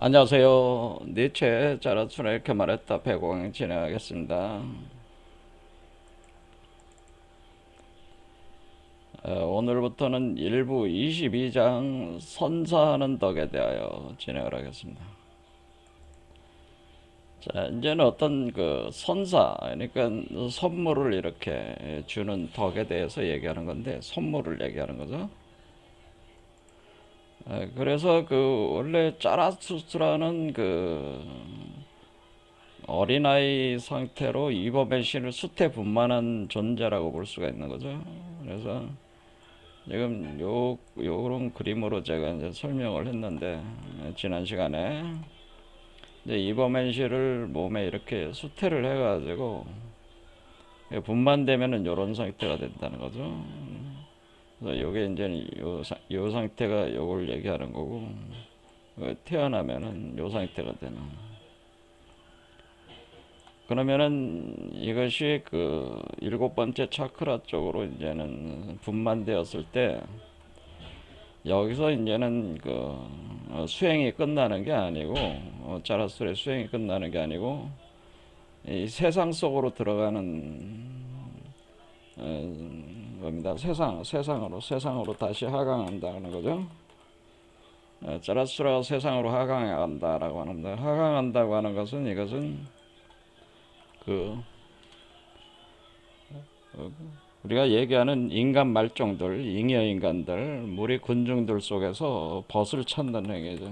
안녕하세요. 니체 자라투라 이렇게 말했다. 배공 진행하겠습니다. 오늘부터는 일부 22장 선사하는 덕에 대하여 진행을 하겠습니다. 자, 이제는 어떤 그 선사, 그러니까 선물을 이렇게 주는 덕에 대해서 얘기하는 건데, 선물을 얘기하는 거죠. 그래서 그 원래 짜라투스라는 그 어린아이 상태로 이범의 신을 수태분만한 존재라고 볼 수가 있는 거죠. 그래서 지금 요런 그림으로 제가 이제 설명을 했는데, 지난 시간에 이제 이범의 실을 몸에 이렇게 수태를 해가지고 분만되면은 요런 상태가 된다는 거죠. 그래서 요게 이제 요 상태가 요걸 얘기하는 거고, 태어나면은 요 상태가 되는. 그러면은 이것이 그 일곱 번째 차크라 쪽으로 이제는 분만되었을 때, 여기서 이제는 그 수행이 끝나는 게 아니고, 자라술의 수행이 끝나는 게 아니고, 이 세상 속으로 들어가는 겁니다. 세상으로 다시 하강한다는 거죠. 자라수라가 세상으로 하강해 간다라고 합니다. 하강한다고 하는 것은, 이것은 그 우리가 얘기하는 인간 말종들, 잉여 인간들, 무리 군중들 속에서 벗을 찾는 행위죠.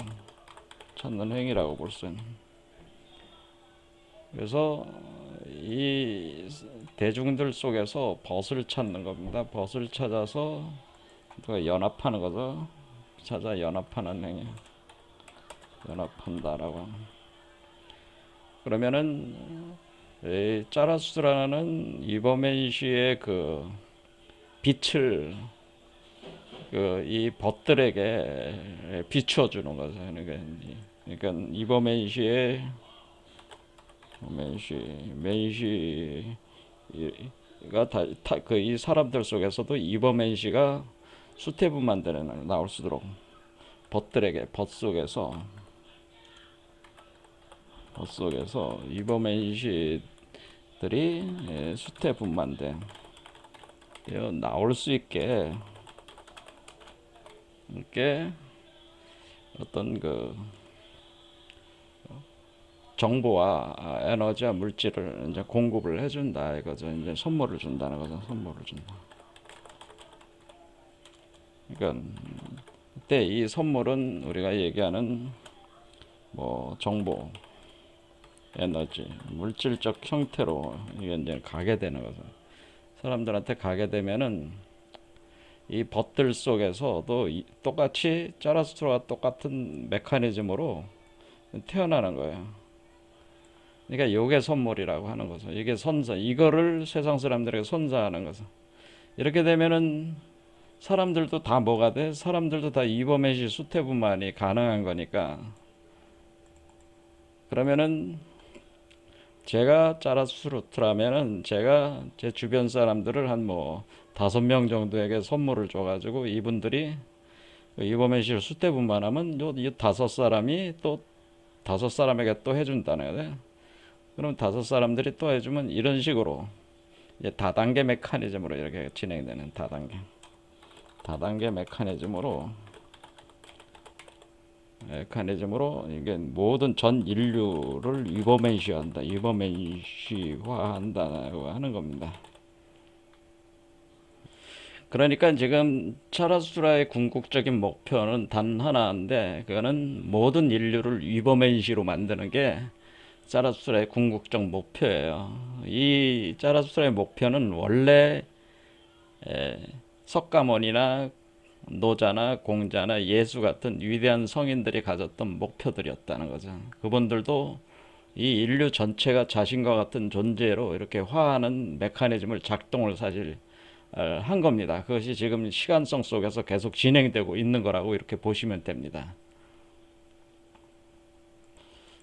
찾는 행위라고 볼 수 있는. 그래서 이 대중들 속에서 벗을 찾는 겁니다. 벗을 찾아서 연합하는 거죠. 찾아 연합하는 행위. 연합한다라고. 그러면은 이 짜라수라는 이버맨시의 그 빛을 그 이 벗들에게 비춰주는 거죠. 그러니까 이버맨시의 맨시가 그 이 사람들 속에서도 이버맨시가 수태분만 되는 나올 수 있도록 벗들에게 벗 속에서 이버맨시들이 수태분만돼 나올 수 있게 이렇게 어떤 그 정보와 에너지와 물질을 이제 공급을 해준다 이거죠. 이제 선물을 준다는 거죠. 선물을 준다. 그러니까 그때 이 선물은 우리가 얘기하는 뭐 정보, 에너지, 물질적 형태로 이게 이제 가게 되는 거죠. 사람들한테 가게 되면은 이 벗들 속에서도 똑같이 자라스트로와 똑같은 메커니즘으로 태어나는 거예요. 그러니까 요게 선물이라고 하는 거죠. 이게 선사, 이거를 세상 사람들에게 선사하는 거죠. 이렇게 되면은 사람들도 다 뭐가 돼? 사람들도 다 이버메시 수태분만이 가능한 거니까. 그러면은 제가 짜라수루트라면은 제가 제 주변 사람들을 한 뭐 5명 정도에게 선물을 줘가지고 이분들이 이버메시를 수태분만하면 이 5사람이 또 5사람에게 또 해준다는 거예요. 그럼 5사람들이 또 해주면 이런 식으로 이제 다단계 메커니즘으로 이렇게 진행되는 다단계 메커니즘으로 이게 모든 전 인류를 이버멘시화한다고 하는 겁니다. 그러니까 지금 차라수라의 궁극적인 목표는 단 하나인데, 그거는 모든 인류를 이버멘시로 만드는 게 짜라수라의 궁극적 목표예요. 이 짜라수라의 목표는 원래 석가모니나 노자나 공자나 예수 같은 위대한 성인들이 가졌던 목표들이었다는 거죠. 그분들도 이 인류 전체가 자신과 같은 존재로 이렇게 화하는 메커니즘을 작동을 사실 한 겁니다. 그것이 지금 시간성 속에서 계속 진행되고 있는 거라고 이렇게 보시면 됩니다.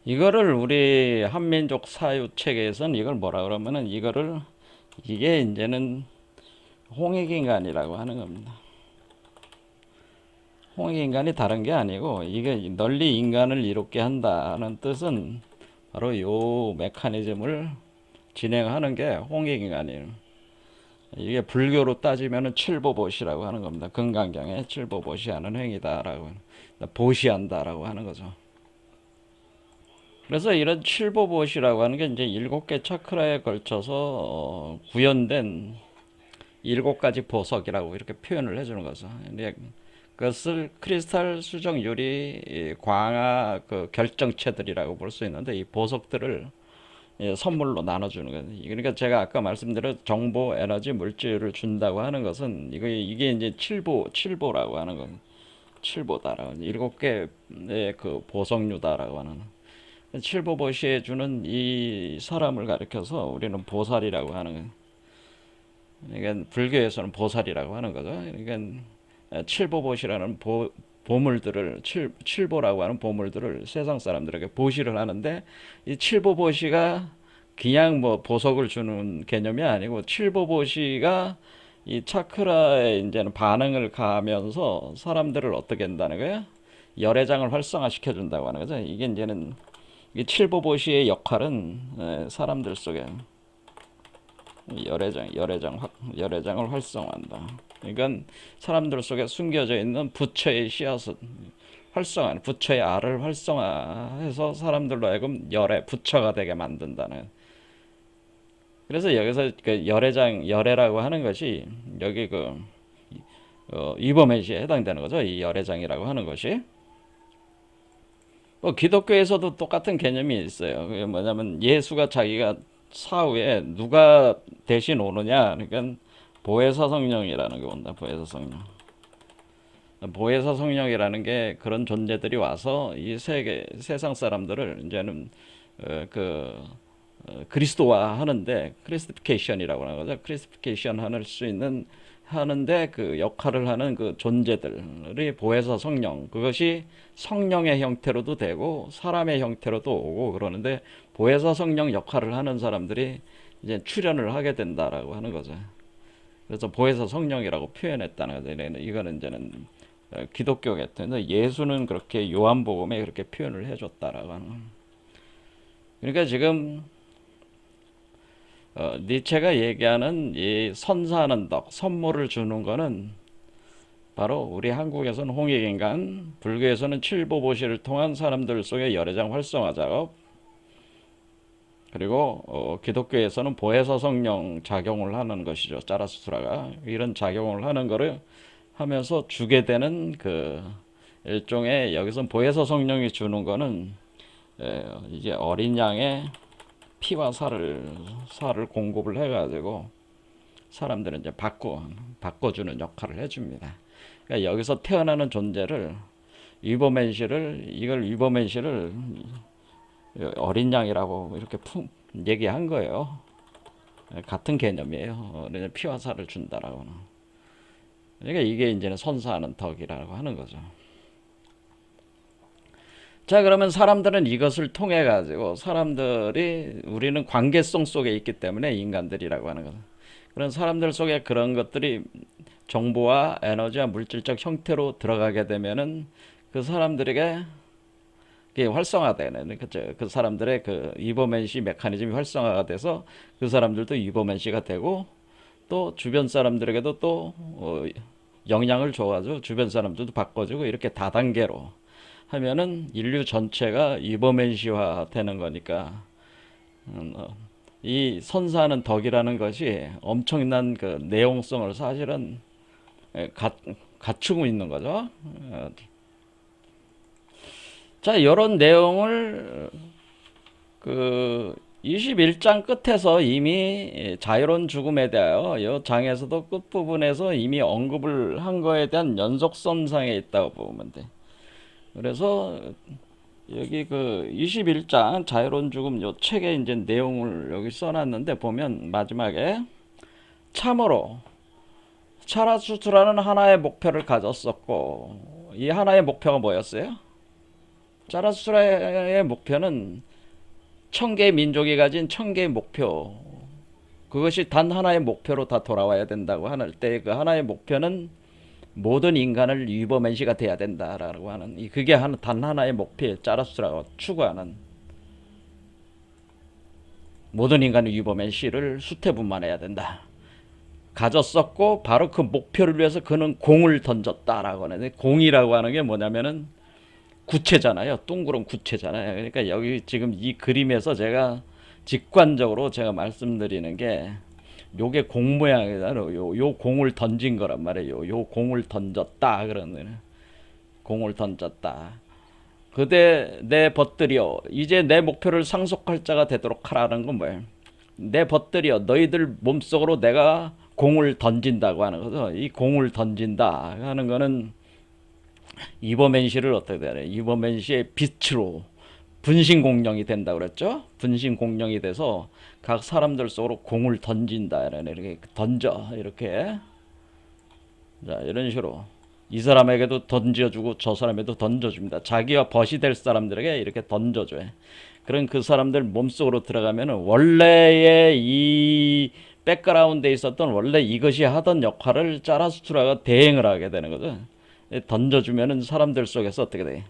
이거를 우리 한민족 사유 체계에서는 이걸 뭐라 그러면은 이게 이제는 홍익인간이라고 하는 겁니다. 홍익인간이 다른 게 아니고 이게 널리 인간을 이롭게 한다는 뜻은 바로 요 메커니즘을 진행하는 게 홍익인간이에요. 이게 불교로 따지면은 칠보보시라고 하는 겁니다. 금강경에 칠보보시하는 행위다라고 보시한다라고 하는 거죠. 그래서 이런 칠보보시라고 하는 게 이제 7개 차크라에 걸쳐서 구현된 7가지 보석이라고 이렇게 표현을 해주는 거죠. 그것을 크리스탈, 수정, 유리, 광화 그 결정체들이라고 볼 수 있는데 이 보석들을 선물로 나눠주는 거예요. 그러니까 제가 아까 말씀드린 정보, 에너지, 물질을 준다고 하는 것은 이게 이제 칠보라고 하는 건 칠보다라고 7개의 그 보석류다라고 하는 칠보보시에 주는 이 사람을 가리켜서 우리는 보살이라고 하는 거예요. 그러니까 불교에서는 보살이라고 하는 거죠. 그러니까 칠보보시라는 보물들을 칠보라고 하는 보물들을 세상 사람들에게 보시를 하는데 이 칠보보시가 그냥 뭐 보석을 주는 개념이 아니고 칠보보시가 이 차크라에 이제는 반응을 가하면서 사람들을 어떻게 한다는 거야? 열애장을 활성화시켜 준다고 하는 거죠. 이게 이제는 이 칠보보시의 역할은 사람들 속에 열애장을 활성화한다. 그러니까 사람들 속에 숨겨져 있는 부처의 씨앗을 활성화하는, 부처의 알을 활성화해서 사람들로 하여금 부처가 되게 만든다는. 그래서 여기서 그 열애라고 하는 것이 여기 그 이범해시에 해당되는 거죠. 이 열애장이라고 하는 것이. 기독교에서도 똑같은 개념이 있어요. 그게 뭐냐면 예수가 자기가 사후에 누가 대신 오느냐. 그러니까 보혜사 성령이라는 게 온다. 보혜사 성령. 보혜사 성령이라는 게 그런 존재들이 와서 이 세상 사람들을 이제는 그리스도화 하는데 크리스티피케이션이라고 하는 거죠. 크리스티피케이션 할 수 있는 하는데 그 역할을 하는 그 존재들이 보혜사 성령, 그것이 성령의 형태로도 되고 사람의 형태로도 오고 그러는데 보혜사 성령 역할을 하는 사람들이 이제 출현을 하게 된다라고 하는 거죠. 그래서 보혜사 성령이라고 표현했다는 거죠. 이거는 이제는 기독교겠죠. 예수는 그렇게 요한복음에 그렇게 표현을 해줬다라고 하는 거예요. 그러니까 지금 니체가 얘기하는 이 선사하는 덕, 선물을 주는 거는 바로 우리 한국에서는 홍익인간, 불교에서는 칠보보시를 통한 사람들 속의 열애장 활성화 작업, 그리고 기독교에서는 보혜사 성령 작용을 하는 것이죠. 짜라수트라가 이런 작용을 하는 거를 하면서 주게 되는 그 일종의 여기서 보혜사 성령이 주는 거는 이제 어린 양의 피와 살을 공급을 해가지고 사람들은 이제 바꿔주는 역할을 해줍니다. 그러니까 여기서 태어나는 존재를 위버맨시를 어린 양이라고 이렇게 얘기한 거예요. 같은 개념이에요. 피와 살을 준다라고는. 그러니까 이게 이제는 선사하는 덕이라고 하는 거죠. 자, 그러면 사람들은 이것을 통해 가지고 우리는 관계성 속에 있기 때문에 인간들이라고 하는 거죠. 그런 사람들 속에 그런 것들이 정보와 에너지와 물질적 형태로 들어가게 되면은 그 사람들에게 활성화되는, 그 사람들의 그 이버맨시 메커니즘이 활성화가 돼서 그 사람들도 이버맨시가 되고 또 주변 사람들에게도 또 영향을 줘가지고 주변 사람들도 바꿔주고 이렇게 다단계로 하면은 인류 전체가 이버맨시화 되는 거니까 이 선사하는 덕이라는 것이 엄청난 그 내용성을 사실은 갖추고 있는 거죠. 자, 이런 내용을 그 21장 끝에서 이미 자유로운 죽음에 대하여 이 장에서도 끝부분에서 이미 언급을 한 거에 대한 연속선상에 있다고 보면 돼. 그래서 여기 그 21장 자유로운 죽음 요 책에 이제 내용을 여기 써놨는데 보면 마지막에 참으로 차라수트라는 하나의 목표를 가졌었고 이 하나의 목표가 뭐였어요? 차라수트라의 목표는 1000개의 민족이 가진 1000개의 목표, 그것이 단 하나의 목표로 다 돌아와야 된다고 할 때 그 하나의 목표는 모든 인간을 위버맨시가 돼야 된다라고 하는 그게 단 하나의 목표에 자라스트라가 추구하는 모든 인간의 위버맨시를 수태분만해야 된다. 가졌었고 바로 그 목표를 위해서 그는 공을 던졌다라고 하는데 공이라고 하는 게 뭐냐면은 구체잖아요. 둥그런 구체잖아요. 그러니까 여기 지금 이 그림에서 제가 직관적으로 제가 말씀드리는 게 요게 공 모양이잖아요. 요 공을 던진 거란 말이에요. 요 공을 던졌다 그러는 공을 던졌다. 그대 내 벗들이여 이제 내 목표를 상속할 자가 되도록 하라는 건 뭐예요? 내 벗들이여 너희들 몸속으로 내가 공을 던진다고 하는 거죠. 이 공을 던진다 하는 거는 이버맨시를 어떻게 되냐? 이버맨시의 빛으로 분신 공룡이 된다 그랬죠? 분신 공룡이 돼서 각 사람들 속으로 공을 던진다. 이렇게 던져 이렇게 자 이런 식으로 이 사람에게도 던져주고 저 사람에도 던져줍니다. 자기와 벗이 될 사람들에게 이렇게 던져줘요. 그런 그 사람들 몸속으로 들어가면은 원래의 이 백그라운드에 있었던 원래 이것이 하던 역할을 자라스투라가 대행을 하게 되는 거죠. 던져주면은 사람들 속에서 어떻게 돼?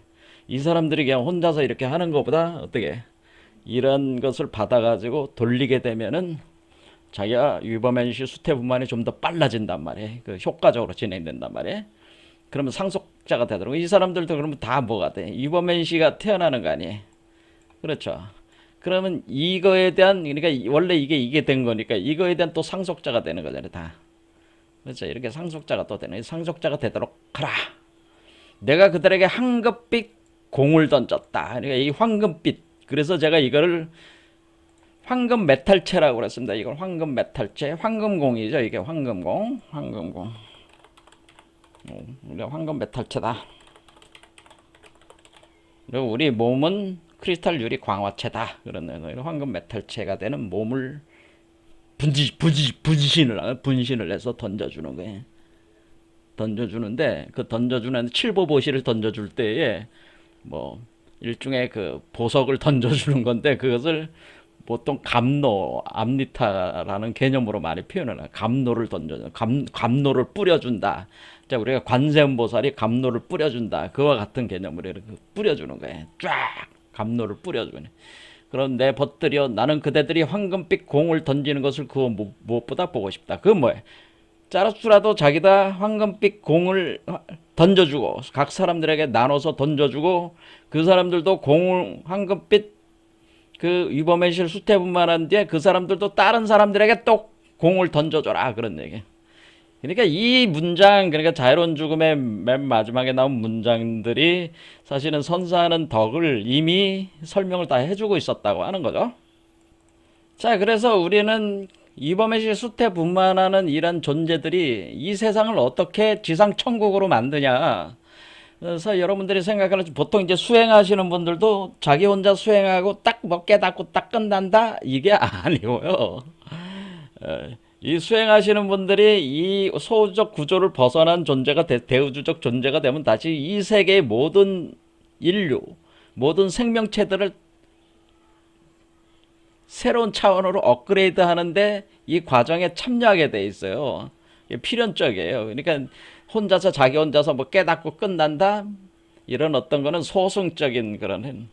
이 사람들이 그냥 혼자서 이렇게 하는 것보다 어떻게 이런 것을 받아가지고 돌리게 되면은 자기가 위버맨시 수태분만이 좀 더 빨라진단 말이에요. 그 효과적으로 진행된단 말이에요. 그러면 상속자가 되도록 이 사람들도 그러면 다 뭐가 돼? 위버맨시가 태어나는 거 아니에요? 그렇죠. 그러면 이거에 대한 그러니까 원래 이게 된 거니까 이거에 대한 또 상속자가 되는 거잖아요. 다. 그렇죠. 이렇게 상속자가 또 되는 상속자가 되도록 하라. 내가 그들에게 황금빛 공을 던졌다. 그러니까 이 황금빛. 그래서 제가 이거를 황금 메탈체라고 그랬습니다. 이건 황금 메탈체, 황금공이죠. 이게 황금공, 황금공. 우리가 황금 메탈체다. 그리고 우리 몸은 크리스탈 유리 광화체다. 그러는 황금 메탈체가 되는 몸을 분신을 해서 던져주는 거예요. 던져주는데 그 던져주는 칠보보시를 던져줄 때에 뭐 일종의 그 보석을 던져주는 건데 그것을 보통 감노, 암리타라는 개념으로 많이 표현을 해요. 감노를 던져, 감노를 뿌려준다. 자, 우리가 관세음보살이 감노를 뿌려준다. 그와 같은 개념으로 이렇게 뿌려주는 거예요. 쫙 감노를 뿌려주네. 그런 내 벗들이여 나는 그대들이 황금빛 공을 던지는 것을 그거 무엇보다 보고 싶다. 그건 뭐예요? 자라수라도 자기다 황금빛 공을 던져주고 각 사람들에게 나눠서 던져주고 그 사람들도 공을 황금빛 그 위버맨실 수태분만한 뒤에 그 사람들도 다른 사람들에게 또 공을 던져줘라 그런 얘기. 그러니까 이 문장 그러니까 자유로운 죽음의 맨 마지막에 나온 문장들이 사실은 선사하는 덕을 이미 설명을 다 해주고 있었다고 하는 거죠. 자 그래서 우리는 위버맨실 수태분만하는 이런 존재들이 이 세상을 어떻게 지상천국으로 만드냐. 그래서 여러분들이 생각하는 보통 이제 수행하시는 분들도 자기 혼자 수행하고 딱 뭐 깨닫고 딱 끝난다 이게 아니고요. 이 수행하시는 분들이 이 소우적 구조를 벗어난 존재가 대우주적 존재가 되면 다시 이 세계의 모든 인류, 모든 생명체들을 새로운 차원으로 업그레이드 하는데 이 과정에 참여하게 돼 있어요. 이게 필연적이에요. 그러니까 혼자서 자기 혼자서 뭐 깨닫고 끝난다 이런 어떤 거는 소승적인 그런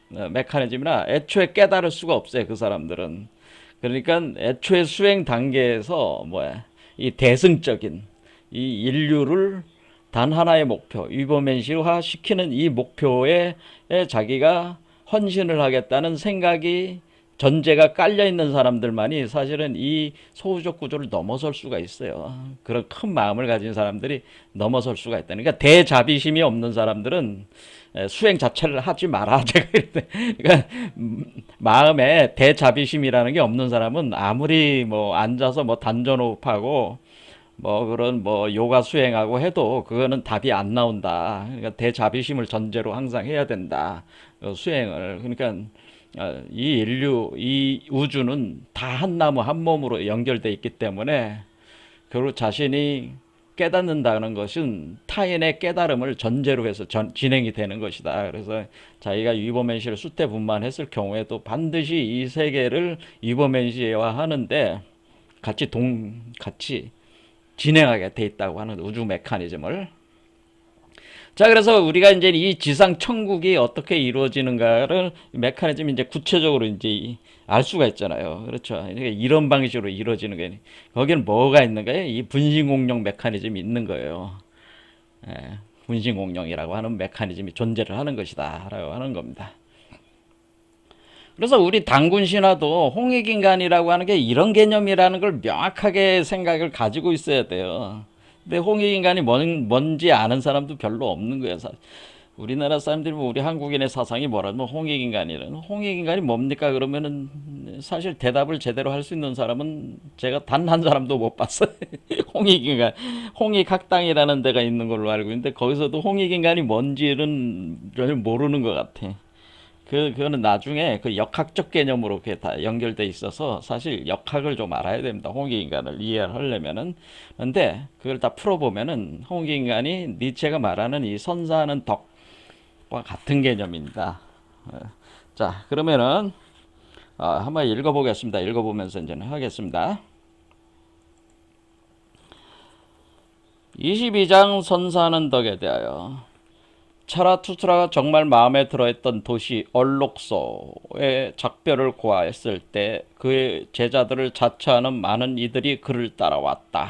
메커니즘이나 애초에 깨달을 수가 없어요. 그 사람들은. 그러니까 애초에 수행 단계에서 뭐야 이 대승적인 이 인류를 단 하나의 목표 위버맨시화 시키는 이 목표에 자기가 헌신을 하겠다는 생각이 전제가 깔려 있는 사람들만이 사실은 이 소유적 구조를 넘어설 수가 있어요. 그런 큰 마음을 가진 사람들이 넘어설 수가 있다. 그러니까 대자비심이 없는 사람들은 수행 자체를 하지 마라. 제가 이랬대. 그러니까 마음에 대자비심이라는 게 없는 사람은 아무리 뭐 앉아서 뭐 단전호흡하고 뭐 그런 뭐 요가 수행하고 해도 그거는 답이 안 나온다. 그러니까 대자비심을 전제로 항상 해야 된다. 수행을. 그러니까 이 인류, 이 우주는 다 한 나무 한 몸으로 연결되어 있기 때문에 결국 자신이 깨닫는다는 것은 타인의 깨달음을 전제로 해서 진행이 되는 것이다. 그래서 자기가 위버맨시를 수태분만했을 경우에도 반드시 이 세계를 위버맨시화 하는데 같이 진행하게 돼 있다고 하는 우주 메커니즘을. 자, 그래서 우리가 이제 이 지상 천국이 어떻게 이루어지는가를 메커니즘 이제 구체적으로 이제 알 수가 있잖아요. 그렇죠. 그러니까 이런 방식으로 이루어지는 게 거기는 뭐가 있는가요? 이 분신공룡 메커니즘이 있는 거예요. 예, 분신공룡이라고 하는 메커니즘이 존재를 하는 것이다라고 하는 겁니다. 그래서 우리 단군 신화도 홍익인간이라고 하는 게 이런 개념이라는 걸 명확하게 생각을 가지고 있어야 돼요. 근데 홍익인간이 뭔지 아는 사람도 별로 없는 거예요. 우리나라 사람들이 뭐 우리 한국인의 사상이 뭐라면 홍익인간이 뭡니까 그러면은 사실 대답을 제대로 할 수 있는 사람은 제가 단 한 사람도 못 봤어요. 홍익인간, 홍익학당이라는 데가 있는 걸로 알고 있는데 거기서도 홍익인간이 뭔지는 모르는 것 같아. 그거는 나중에 그 역학적 개념으로 그게 다 연결돼 있어서 사실 역학을 좀 알아야 됩니다. 홍익인간을 이해하려면은. 근데 그걸 다 풀어보면은 홍익인간이 니체가 말하는 이 선사하는 덕과 같은 개념입니다. 어, 자, 그러면은 한번 읽어보겠습니다. 읽어보면서 이제 하겠습니다. 22장 선사하는 덕에 대하여 차라투스라가 정말 마음에 들어했던 도시 얼록소의 작별을 고하였을 때 그의 제자들을 자처하는 많은 이들이 그를 따라왔다.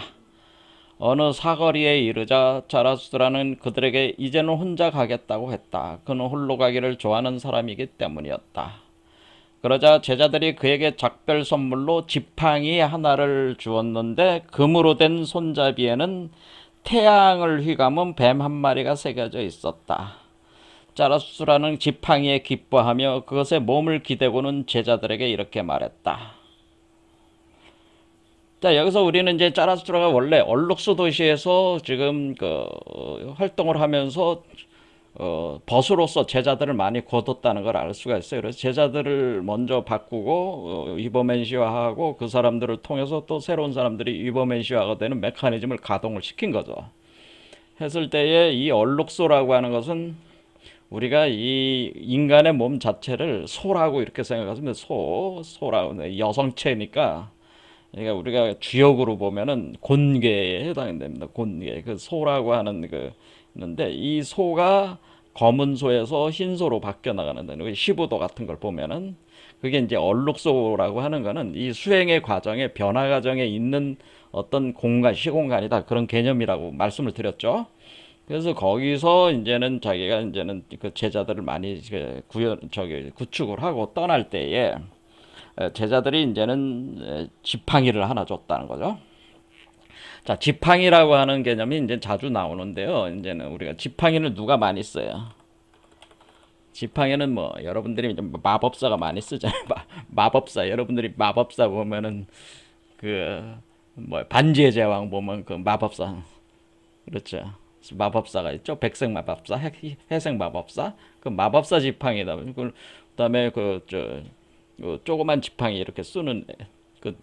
어느 사거리에 이르자 차라투스라는 그들에게 이제는 혼자 가겠다고 했다. 그는 홀로 가기를 좋아하는 사람이기 때문이었다. 그러자 제자들이 그에게 작별 선물로 지팡이 하나를 주었는데 금으로 된 손잡이에는 태양을 휘감은 뱀 한 마리가 새겨져 있었다. 짜라수라는 지팡이에 기뻐하며 그것에 몸을 기대고는 제자들에게 이렇게 말했다. 자, 여기서 우리는 이제 짜라수라가 원래 얼룩소 도시에서 지금 활동을 하면서 벗으로서 제자들을 많이 거뒀다는 걸 알 수가 있어요. 그래서 제자들을 먼저 바꾸고 이버맨시화하고 그 사람들을 통해서 또 새로운 사람들이 이버맨시화가 되는 메커니즘을 가동을 시킨 거죠. 했을 때에 이 얼룩소라고 하는 것은 우리가 이 인간의 몸 자체를 소라고 이렇게 생각하시면 소라고 여성체니까 그러니까 우리가 주역으로 보면은 곤괴에 해당됩니다. 곤괴 그 소라고 하는 그 있는데 이 소가 검은 소에서 흰 소로 바뀌어 나가는데 15도 같은 걸 보면은 그게 이제 얼룩소라고 하는 거는 이 수행의 과정에 변화 과정에 있는 어떤 공간 시공간이다 그런 개념이라고 말씀을 드렸죠. 그래서 거기서 이제는 자기가 이제는 그 제자들을 많이 구축을 하고 떠날 때에 제자들이 이제는 지팡이를 하나 줬다는 거죠. 자, 지팡이라고 하는 개념이 이제 자주 나오는데요. 이제는 우리가 지팡이를 누가 많이 써요? 지팡이는 뭐 여러분들이 이제 마법사가 많이 쓰잖아요. 마법사 여러분들이 마법사 보면은 그 뭐 반지의 제왕 보면 그 마법사 그렇죠. 마법사가 있죠. 백색 마법사, 회색 마법사. 그 마법사 지팡이다. 그다음에 그 조그만 지팡이 이렇게 쓰는 그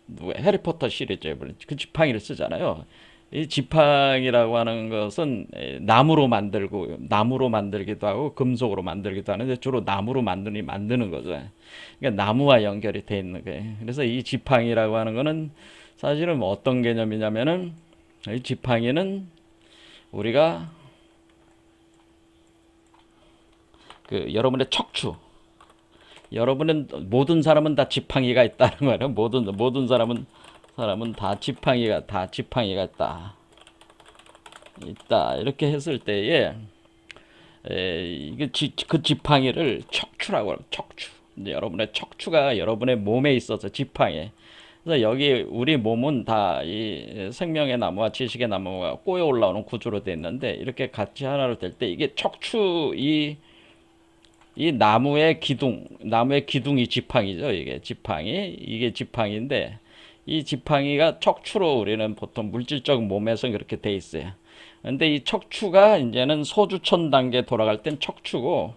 누가 해리포터 시리즈에 그 지팡이를 쓰잖아요. 이 지팡이라고 하는 것은 나무로 만들기도 하고 금속으로 만들기도 하는데 주로 나무로 만드는 거죠. 그러니까 나무와 연결이 돼 있는 거예요. 그래서 이 지팡이라고 하는 거는 사실은 뭐 어떤 개념이냐면은 이 지팡이는 우리가 그 여러분의 척추 여러분은 모든 사람은 다 지팡이가 있다는 거예요. 모든 사람은 다 지팡이가 있다 이렇게 했을 때에 이게 그 지팡이를 척추라고 해요. 척추. 이제 여러분의 척추가 여러분의 몸에 있어서 지팡이. 그래서 여기 우리 몸은 다 이 생명의 나무와 지식의 나무가 꼬여 올라오는 구조로 되어 있는데 이렇게 같이 하나로 될 때 이게 척추 이 나무의 기둥이 지팡이죠. 이게 지팡이인데 이 지팡이가 척추로 우리는 보통 물질적 몸에서 그렇게 돼 있어요. 근데 이 척추가 이제는 소주천 단계 돌아갈 땐 척추고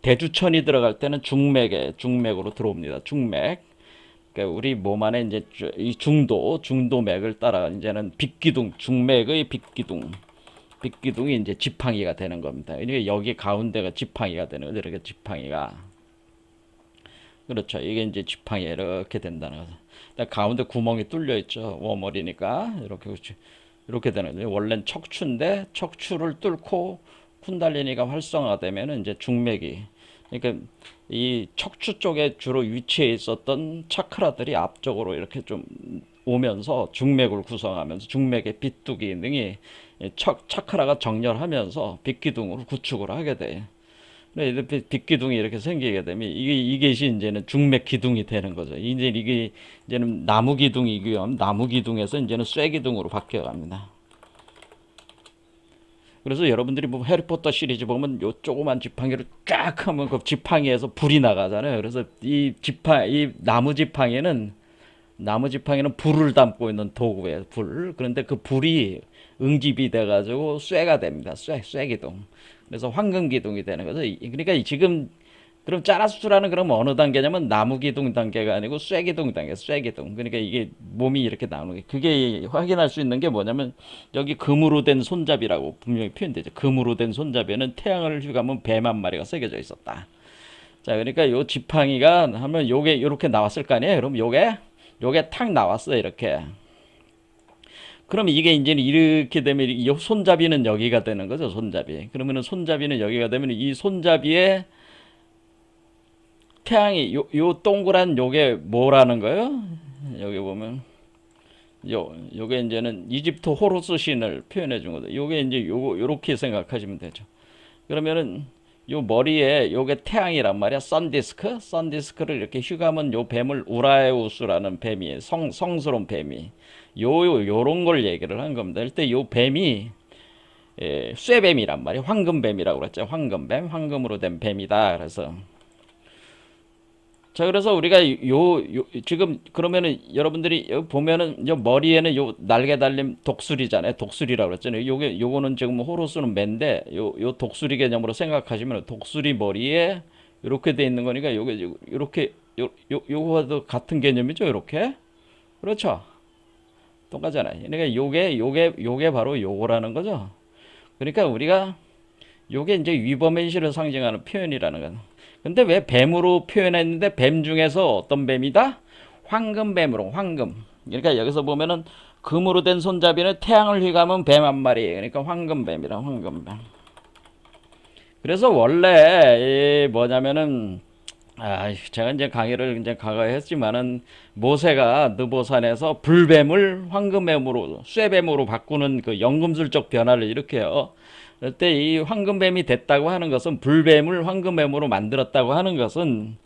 대주천이 들어갈 때는 중맥으로 들어옵니다. 중맥. 그러니까 우리 몸 안에 이제 이 중도맥을 따라 이제는 중맥의 빅기둥이 이제 지팡이가 되는 겁니다. 그러니까 여기 가운데가 지팡이가 되는 거죠. 이렇게 지팡이가. 그렇죠. 이게 이제 지팡이 이렇게 된다는 거죠. 가운데 구멍이 뚫려 있죠. 워머리니까 이렇게 이렇게 되는 거예요. 원래는 척추인데 척추를 뚫고 쿤달리니가 활성화되면은 이제 중맥이, 그러니까 이 척추 쪽에 주로 위치해 있었던 차크라들이 앞쪽으로 이렇게 좀 오면서 중맥을 구성하면서 중맥의 비뚜기 기능이 차크라가 정렬하면서 빗기둥으로 구축을 하게 돼요. 빗기둥이 이렇게 생기게 되면 이것이 이제는 중맥 기둥이 되는 거죠. 이제 이게 이제는 나무 기둥이고요. 나무 기둥에서 이제는 쇠 기둥으로 바뀌어 갑니다. 그래서 여러분들이 뭐 해리포터 시리즈 보면 요 조그만 지팡이를 쫙 하면 그 지팡이에서 불이 나가잖아요. 그래서 이 나무 지팡이는 불을 담고 있는 도구예요. 불. 그런데 그 불이 응집이 돼가지고 쇠가 됩니다. 쇠 기둥. 그래서 황금 기둥이 되는 거죠. 그러니까 지금 그럼 짜라수라는 그럼 어느 단계냐면 나무 기둥 단계가 아니고 쇠 기둥 단계, 쇠 기둥. 그러니까 이게 몸이 이렇게 나오는 게, 그게 확인할 수 있는 게 뭐냐면 여기 금으로 된 손잡이라고 분명히 표현되죠. 금으로 된 손잡이에는 태양을 휘감은 뱀 한 마리가 새겨져 있었다. 자, 그러니까 요 지팡이가 하면 요게 이렇게 나왔을 거 아니에요. 그럼 요게 탁 나왔어요. 이렇게. 그럼 이게 이제 이렇게 되면 이 손잡이는 여기가 되는 거죠. 손잡이. 그러면은 손잡이는 여기가 되면 이 손잡이에 태양이 요 동그란 요게 뭐라는 거예요? 여기 보면 요게 이제는 이집트 호루스 신을 표현해 준 거죠. 요게 이제 요렇게 생각하시면 되죠. 그러면은 요 머리에 요게 태양이란 말이야. 선디스크를 이렇게 휘감은 요 뱀을 우라에우스라는 뱀이 성스러운 뱀이 요런 걸 얘기를 한 겁니다. 일단 요 뱀이 쇠뱀이란 말이야. 황금뱀이라고 그랬죠. 황금으로 된 뱀이다. 그래서 자, 그래서 우리가 지금 그러면은 여러분들이 여기 보면은 요 머리에는 요 날개 달린 독수리잖아요. 독수리라고 그랬잖아요. 요거는 지금 호루스는 맨데 요 독수리 개념으로 생각하시면 독수리 머리에 이렇게 돼 있는 거니까 요렇게 요거와도 같은 개념이죠. 이렇게. 그렇죠. 똑같잖아요. 그러니까 요게 바로 요거라는 거죠. 그러니까 우리가 요게 이제 위버맨시를 상징하는 표현이라는 거예요. 근데 왜 뱀으로 표현했는데 뱀 중에서 어떤 뱀이다? 황금뱀으로, 황금. 그러니까 여기서 보면은 금으로 된 손잡이는 태양을 휘감은 뱀 한 마리. 그러니까 황금뱀이라, 황금뱀. 그래서 원래 뭐냐면은 제가 이제 강의를 이제 과거에 했지만은 모세가 느보산에서 불뱀을 황금뱀으로, 쇠뱀으로 바꾸는 그 연금술적 변화를 일으켜요. 그때 이 황금뱀이 됐다고 하는 것은, 불뱀을 황금뱀으로 만들었다고 하는 것은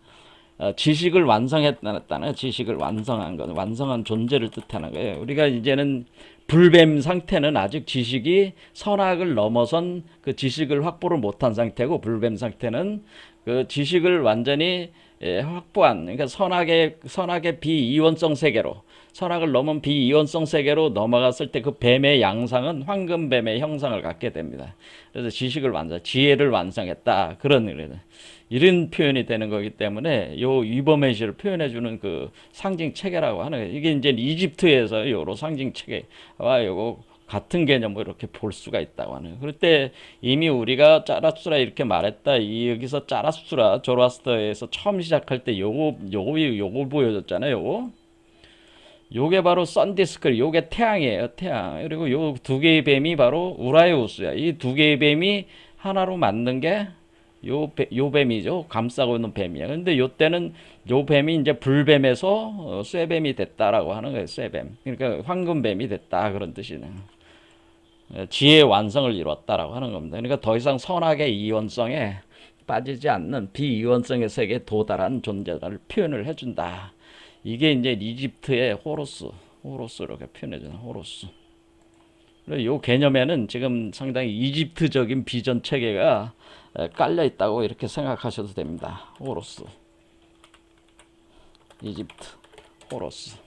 지식을 완성했다는, 지식을 완성한 것, 완성한 존재를 뜻하는 거예요. 우리가 이제는 불뱀 상태는 아직 지식이 선악을 넘어선 그 지식을 확보를 못한 상태고, 불뱀 상태는 그 지식을 완전히 확보한, 그러니까 선악의 비이원성 세계로, 선악을 넘은 비이원성 세계로 넘어갔을 때 그 뱀의 양상은 황금뱀의 형상을 갖게 됩니다. 그래서 지식을 지혜를 완성했다, 그런 이런 표현이 되는 거기 때문에 요 위버메시를 표현해주는 그 상징 체계라고 하는 거예요. 이게 이제 이집트에서 요로 상징 체계와 요거 같은 개념으로 이렇게 볼 수가 있다고 하는. 그럴 때 이미 우리가 짜라수라 이렇게 말했다. 여기서 짜라수라 조로아스터에서 처음 시작할 때 요거 보여줬잖아요. 요게 바로 선디스크, 요게 태양이에요. 태양. 그리고 요 두 개의 뱀이 바로 우라이우스야. 이 두 개의 뱀이 하나로 만든 게 요 뱀이죠. 감싸고 있는 뱀이야. 근데 요 때는 요 뱀이 이제 불뱀에서 쇠뱀이 됐다라고 하는 거예요. 쇠뱀. 그러니까 황금뱀이 됐다, 그런 뜻이네. 지혜의 완성을 이뤘다라고 하는 겁니다. 그러니까 더 이상 선악의 이원성에 빠지지 않는 비이원성의 세계에 도달한 존재를 표현을 해준다. 이게 이제 이집트의 호루스로 표현해주는 호루스. 이 개념에는 지금 상당히 이집트적인 비전 체계가 깔려 있다고 이렇게 생각하셔도 됩니다. 호루스, 이집트, 호루스.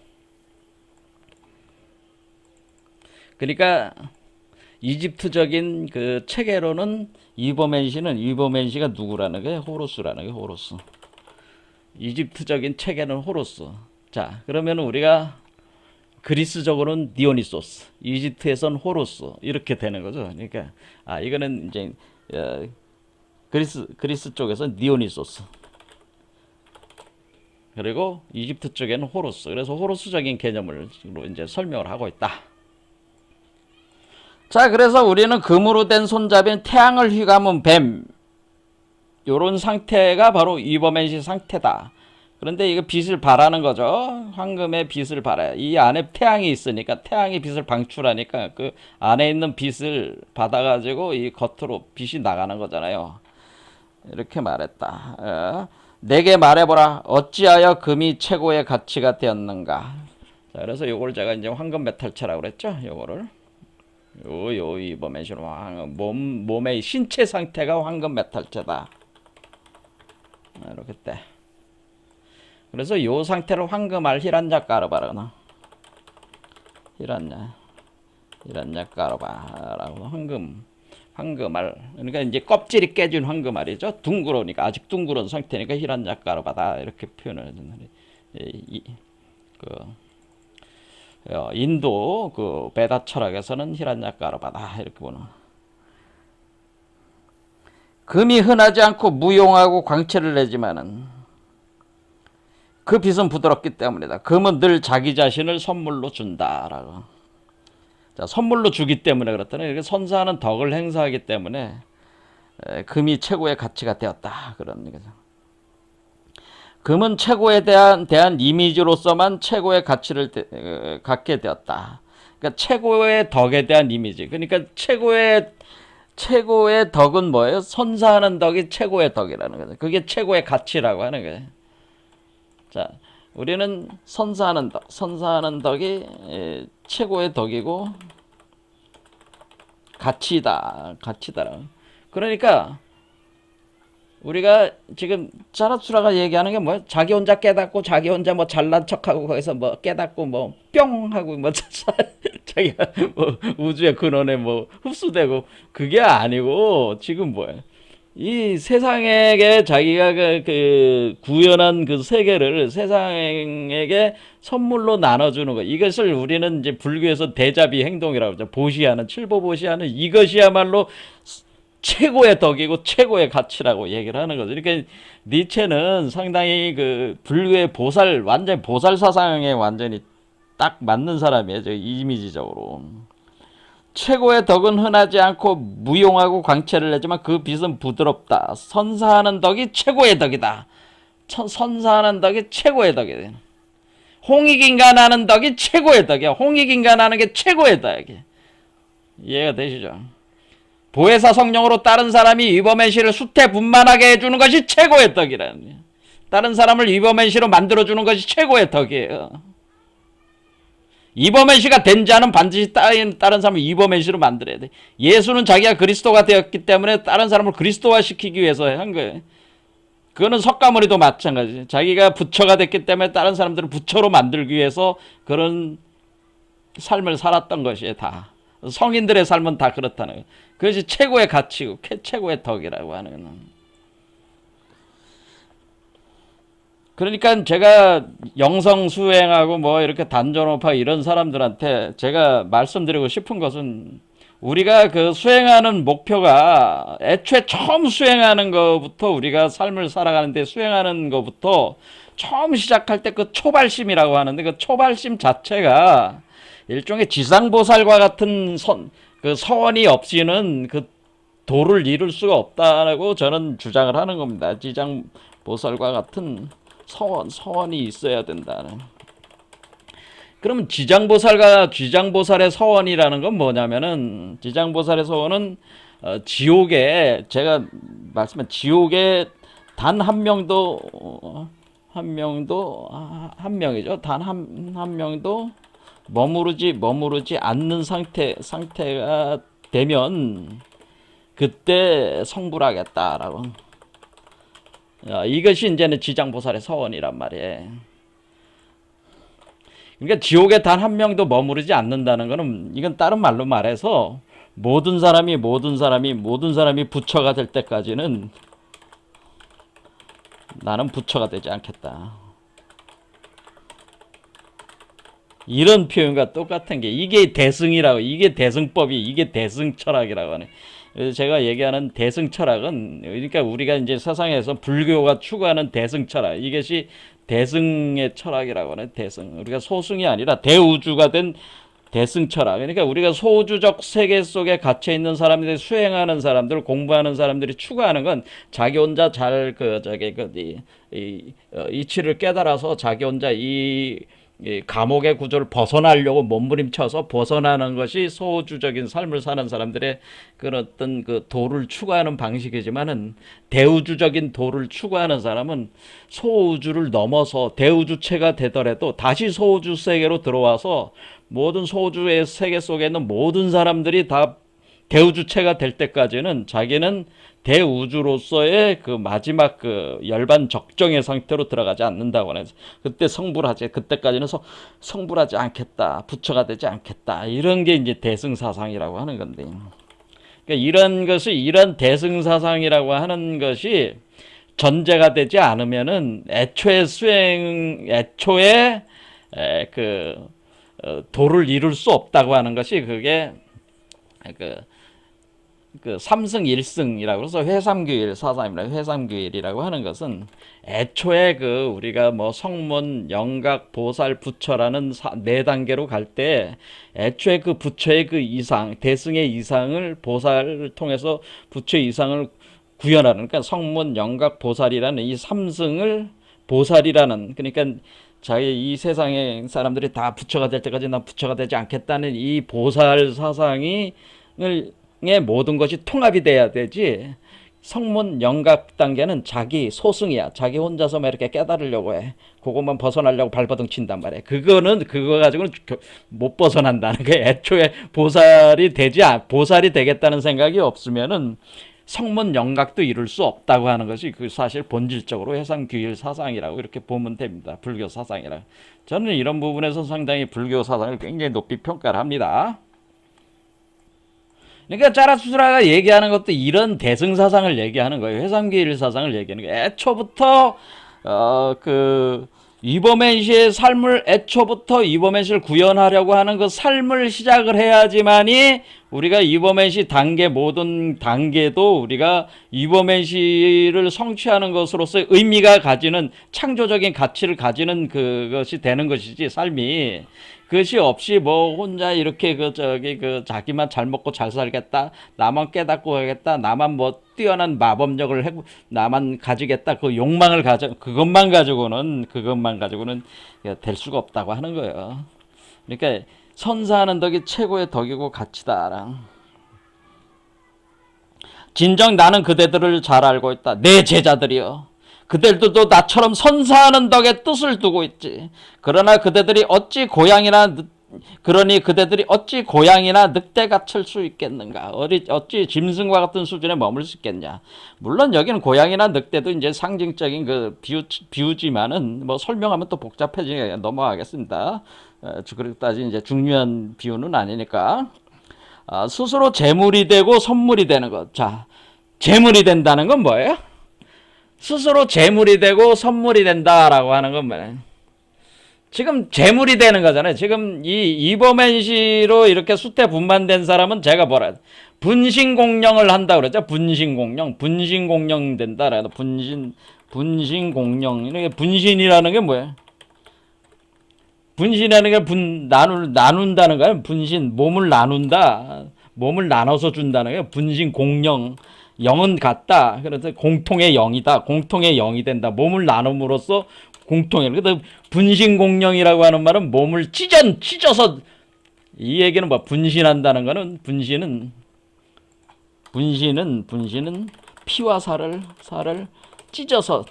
그러니까 이집트적인 그 체계로는 이버맨시가 누구라는 거예요? 호루스라는 거예요. 호루스. 이집트적인 체계는 호루스. 자, 그러면 우리가 그리스적으로는 디오니소스, 이집트에선 호루스, 이렇게 되는 거죠. 그러니까 이거는 이제 그리스 쪽에서는 디오니소스. 그리고 이집트 쪽에는 호루스. 그래서 호루스적인 개념으로 이제 설명을 하고 있다. 자, 그래서 우리는 금으로 된 손잡이는 태양을 휘감은 뱀. 요런 상태가 바로 이버맨시 상태다. 그런데 이거 빛을 발하는 거죠. 황금의 빛을 발해. 이 안에 태양이 있으니까 태양이 빛을 방출하니까 그 안에 있는 빛을 받아가지고 이 겉으로 빛이 나가는 거잖아요. 이렇게 말했다. 내게 말해보라. 어찌하여 금이 최고의 가치가 되었는가. 자, 그래서 요걸 제가 이제 황금 메탈체라고 그랬죠. 요거를. 요 이버맨시로 몸의 신체 상태가 황금 메탈체다. 이렇게 때. 그래서 요 상태를 황금알 히란냐 까르바라나. 히란냐 까르바라고 황금알. 그러니까 이제 껍질이 깨진 황금알이죠. 둥그러니까 아직 둥그런 상태니까 히란냐 까르바다 이렇게 표현을 했는데 인도 그 베다 철학에서는 히란냐 까르바다 이렇게 보는. 금이 흔하지 않고 무용하고 광채를 내지만은 그 빛은 부드럽기 때문이다. 금은 늘 자기 자신을 선물로 준다라고. 자, 선물로 주기 때문에 그렇다네. 이렇게 선사하는 덕을 행사하기 때문에 금이 최고의 가치가 되었다. 그런 얘기죠. 금은 최고에 대한 이미지로서만 최고의 가치를 갖게 되었다. 그러니까 최고의 덕에 대한 이미지. 그러니까 최고의 덕은 뭐예요? 선사하는 덕이 최고의 덕이라는 거죠. 그게 최고의 가치라고 하는 거예요. 자, 우리는 선사하는 덕이 최고의 덕이고 가치다. 그러니까 우리가 지금 자라투라가 얘기하는 게 뭐야? 자기 혼자 깨닫고 자기 혼자 뭐 잘난 척하고 거기서 뭐 깨닫고 뭐 뿅 하고 뭐 자기가 뭐 우주의 근원에 뭐 흡수되고 그게 아니고 지금 뭐야? 이 세상에게 자기가 그 구현한 그 세계를 세상에게 선물로 나눠주는 거. 이것을 우리는 이제 불교에서 대자비 행동이라고 하죠. 보시하는, 칠보보시하는 이것이야말로 최고의 덕이고 최고의 가치라고 얘기를 하는 거죠. 그러니까 니체는 상당히 그 불교의 완전히 보살 사상에 완전히 딱 맞는 사람이에요. 저 이미지적으로. 최고의 덕은 흔하지 않고 무용하고 광채를 내지만 그 빛은 부드럽다. 선사하는 덕이 최고의 덕이다. 선사하는 덕이 최고의 덕이다. 홍익인간하는 덕이 최고의 덕이야. 홍익인간하는 게 최고의 덕이야. 이해가 되시죠? 보혜사 성령으로 다른 사람이 이버맨시를 수태분만하게 해주는 것이 최고의 덕이라는 거야. 다른 사람을 이버맨시로 만들어주는 것이 최고의 덕이에요. 이버맨시가 된 자는 반드시 다른 사람을 이버맨시로 만들어야 돼. 예수는 자기가 그리스도가 되었기 때문에 다른 사람을 그리스도화 시키기 위해서 한 거예요. 그거는 석가모니도 마찬가지. 자기가 부처가 됐기 때문에 다른 사람들을 부처로 만들기 위해서 그런 삶을 살았던 것이에요. 다. 성인들의 삶은 다 그렇다는 거예요. 그것이 최고의 가치고 최고의 덕이라고 하는 거는. 그러니까 제가 영성 수행하고 뭐 이렇게 단전업하 이런 사람들한테 제가 말씀드리고 싶은 것은 우리가 그 수행하는 목표가 애초에 처음 수행하는 것부터 우리가 삶을 살아가는데 수행하는 것부터 처음 시작할 때 그 초발심이라고 하는데 그 초발심 자체가 일종의 지상보살과 같은 그 서원이 없이는 그 도를 이룰 수가 없다고 저는 주장을 하는 겁니다. 지상보살과 같은 서원이 있어야 된다는. 그러면 지장보살의 서원이라는 건 뭐냐면은 지장보살의 서원은 지옥에 제가 말씀한 지옥에 단 한 명도 한 명이죠. 단 한 명도 머무르지 않는 상태가 되면 그때 성불하겠다라고. 이것이 이제는 지장보살의 서원이란 말이에요. 그러니까 지옥에 단 한 명도 머무르지 않는다는 것은 이건 다른 말로 말해서 모든 사람이 부처가 될 때까지는 나는 부처가 되지 않겠다. 이런 표현과 똑같은 게 이게 대승이라고, 이게 대승법이, 이게 대승 철학이라고 하네. 그래서 제가 얘기하는 대승 철학은, 그러니까 우리가 이제 세상에서 불교가 추구하는 대승 철학, 이것이 대승의 철학이라고 하는, 대승. 우리가 소승이 아니라 대우주가 된 대승 철학. 그러니까 우리가 소주적 세계 속에 갇혀 있는 사람들이, 수행하는 사람들, 공부하는 사람들이 추구하는 건 자기 혼자 잘 이치를 깨달아서 자기 혼자 이 감옥의 구조를 벗어나려고 몸부림쳐서 벗어나는 것이 소우주적인 삶을 사는 사람들의 그런 어떤 그 도를 추구하는 방식이지만은, 대우주적인 도를 추구하는 사람은 소우주를 넘어서 대우주체가 되더라도 다시 소우주 세계로 들어와서 모든 소우주의 세계 속에 있는 모든 사람들이 다 대우주체가 될 때까지는 자기는 대우주로서의 그 마지막 그 열반 적정의 상태로 들어가지 않는다고 하는, 그때 성불하지, 그때까지는 성불하지 않겠다, 부처가 되지 않겠다, 이런 게 이제 대승사상이라고 하는 건데, 그러니까 이런 것이, 이런 대승사상이라고 하는 것이 전제가 되지 않으면은 애초에 도를 이룰 수 없다고 하는 것이, 그게 그 삼승 일승이라고 해서 회삼규일 사상입니다. 회삼규일이라고 하는 것은 애초에 그 우리가 뭐 성문, 영각, 보살, 부처라는 네 단계로 갈 때 애초에 그 부처의 그 이상, 대승의 이상을 보살을 통해서 부처의 이상을 구현하는, 그러니까 성문, 영각, 보살이라는 이 삼승을 보살이라는, 그러니까 자기 이 세상의 사람들이 다 부처가 될 때까지 난 부처가 되지 않겠다는 이 보살 사상이 의 모든 것이 통합이 돼야 되지, 성문 영각 단계는 자기 소승이야. 자기 혼자서 막 이렇게 깨달으려고 해. 그것만 벗어나려고 발버둥 친단 말이야. 그거 가지고는 못 벗어난다는 거야. 애초에 보살이 되겠다는 생각이 없으면은 성문 영각도 이룰 수 없다고 하는 것이 그 사실 본질적으로 해상규일 사상이라고 이렇게 보면 됩니다. 불교 사상이라. 저는 이런 부분에서 상당히 불교 사상을 굉장히 높이 평가를 합니다. 그러니까 자라수스라가 얘기하는 것도 이런 대승사상을 얘기하는 거예요. 회상기일 사상을 얘기하는 거예요. 애초부터 이범엔 씨의 삶을, 애초부터 이범엔 씨를 구현하려고 하는 그 삶을 시작을 해야지만이 우리가 이범엔 씨 모든 단계도 우리가 이범엔 씨를 성취하는 것으로서 의미가 가지는, 창조적인 가치를 가지는 그것이 되는 것이지, 삶이. 그것이 없이 뭐 혼자 이렇게 자기만 잘 먹고 잘 살겠다, 나만 깨닫고 가겠다, 나만 뭐 뛰어난 마법력을 나만 가지겠다, 그 욕망을 그것만 가지고는 될 수가 없다고 하는 거예요. 그러니까 선사하는 덕이 최고의 덕이고 가치다. 진정 나는 그대들을 잘 알고 있다. 내 제자들이여, 그들도 나처럼 선사하는 덕에 뜻을 두고 있지. 그러니 그대들이 어찌 고양이나 늑대 같을 수 있겠는가? 어찌 짐승과 같은 수준에 머물 수 있겠냐? 물론 여기는 고양이나 늑대도 이제 상징적인 그 비유지만은 뭐 설명하면 또 복잡해지니까 넘어가겠습니다. 그렇다지 이제 중요한 비유는 아니니까. 스스로 재물이 되고 선물이 되는 것. 자, 재물이 된다는 건 뭐예요? 스스로 재물이 되고 선물이 된다라고 하는 건 뭐예요? 지금 재물이 되는 거잖아요. 지금 이 이범엔 씨로 이렇게 수태분만된 사람은 제가 뭐라 해요? 분신공령을 한다 그러죠. 분신공령 된다. 분신공령. 이게 분신이라는 게 뭐예요? 분신이라는 게 나눈다는 거예요. 분신, 몸을 나눈다. 몸을 나눠서 준다는 거예요. 분신공령. 영은 같다. 그래서 공통의 영이다. 공통의 영이 된다. 몸을 나눔으로써 공통의. 그래서 분신공령이라고 하는 말은 몸을 찢어서, 이 얘기는 뭐 분신한다는 거는, 분신은 피와 살을 찢어서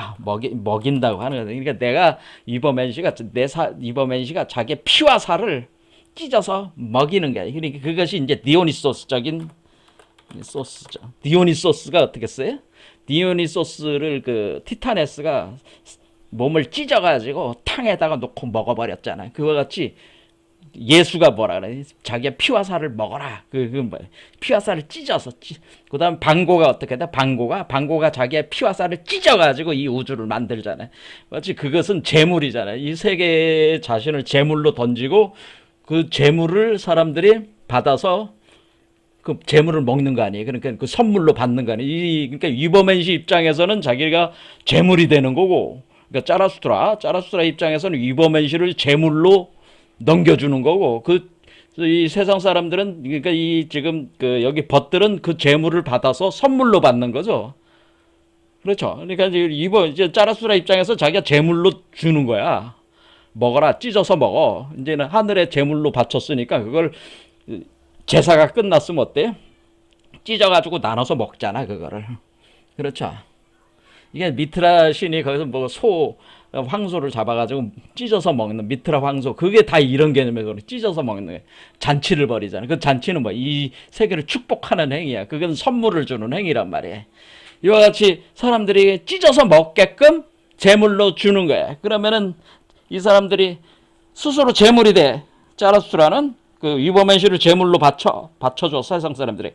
먹인다고 하는 거예요. 그러니까 내가 이범엔 씨가 자기 피와 살을 찢어서 먹이는 거야. 그러니까 그것이 이제 디오니소스적인 소스죠. 디오니소스가 어떻게 써요? 디오니소스를 그 티타네스가 몸을 찢어가지고 탕에다가 놓고 먹어버렸잖아요. 그와 같이 예수가 뭐라 그래? 자기의 피와 살을 먹어라. 그건 뭐야? 피와 살을 찢어서. 그다음 방고가 어떻게 돼? 방고가 자기의 피와 살을 찢어가지고 이 우주를 만들잖아요. 마치 그것은 재물이잖아요. 이 세계에 자신을 재물로 던지고 그 재물을 사람들이 받아서 그 재물을 먹는 거 아니에요. 그러니까 그 선물로 받는 거 아니에요. 그러니까 위버맨시 입장에서는 자기가 재물이 되는 거고, 그러니까 짜라수트라 입장에서는 위버맨시를 재물로 넘겨주는 거고, 이 세상 사람들은, 그러니까 이 지금 그 여기 벗들은 그 재물을 받아서 선물로 받는 거죠. 그렇죠. 그러니까 이제 짜라수트라 입장에서 자기가 재물로 주는 거야. 먹어라, 찢어서 먹어. 이제는 하늘에 재물로 바쳤으니까 그걸 제사가 끝났으면 어때? 찢어가지고 나눠서 먹잖아, 그거를. 그렇죠. 이게 미트라 신이 거기서 뭐 황소를 잡아가지고 찢어서 먹는 미트라 황소. 그게 다 이런 개념이에요. 찢어서 먹는 거예요. 잔치를 벌이잖아. 그 잔치는 뭐 이 세계를 축복하는 행위야. 그건 선물을 주는 행위란 말이에요. 이와 같이 사람들이 찢어서 먹게끔 제물로 주는 거야. 그러면은 이 사람들이 스스로 제물이 돼. 짜라수트라는 그 위버맨시를 제물로 바쳐줘, 세상 사람들이.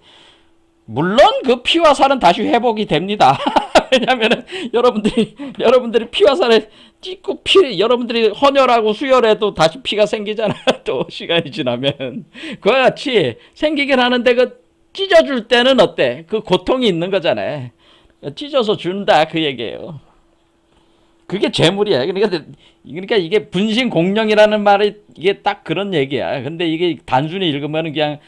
물론 그 피와 살은 다시 회복이 됩니다. 왜냐면은 여러분들이 피와 살을 찢고 여러분들이 헌혈하고 수혈해도 다시 피가 생기잖아. 또 시간이 지나면. 그와 같이 생기긴 하는데 그 찢어줄 때는 어때? 그 고통이 있는 거잖아요. 찢어서 준다, 그 얘기예요. 그게 재물이야. 그러니까 이게 분신공령이라는 말이 이게 딱 그런 얘기야. 근데 이게 단순히 읽으면 그냥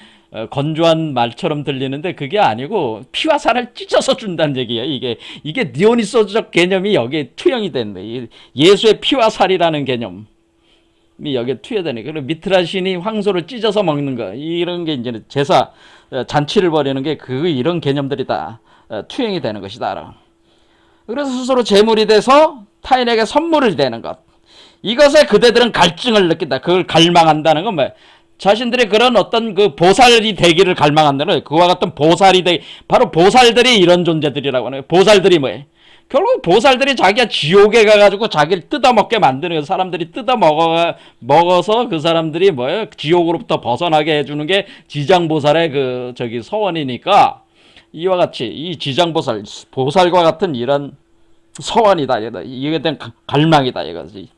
건조한 말처럼 들리는데 그게 아니고 피와 살을 찢어서 준다는 얘기야. 이게 디오니소적 개념이 여기에 투영이 된대. 예수의 피와 살이라는 개념이 여기에 투여되네. 그리고 미트라 신이 황소를 찢어서 먹는 거, 이런 게 이제 제사 잔치를 벌이는 게 이런 개념들이 다 투영이 되는 것이다. 그래서 스스로 제물이 돼서 타인에게 선물을 되는 것. 이것에 그대들은 갈증을 느낀다. 그걸 갈망한다는 건 뭐야? 자신들이 그런 어떤 그 보살이 되기를 갈망한다는 거예요. 그와 같은 보살이 바로 보살들이 이런 존재들이라고 하는 거예요. 보살들이 뭐예요? 결국 보살들이 자기가 지옥에 가가지고 자기를 뜯어먹게 만드는 거예요. 사람들이 먹어서 그 사람들이 뭐예요? 지옥으로부터 벗어나게 해주는 게 지장보살의 서원이니까, 이와 같이 이 지장보살, 보살과 같은 이런 서원이다. 이게 된 갈망이다, 이거지.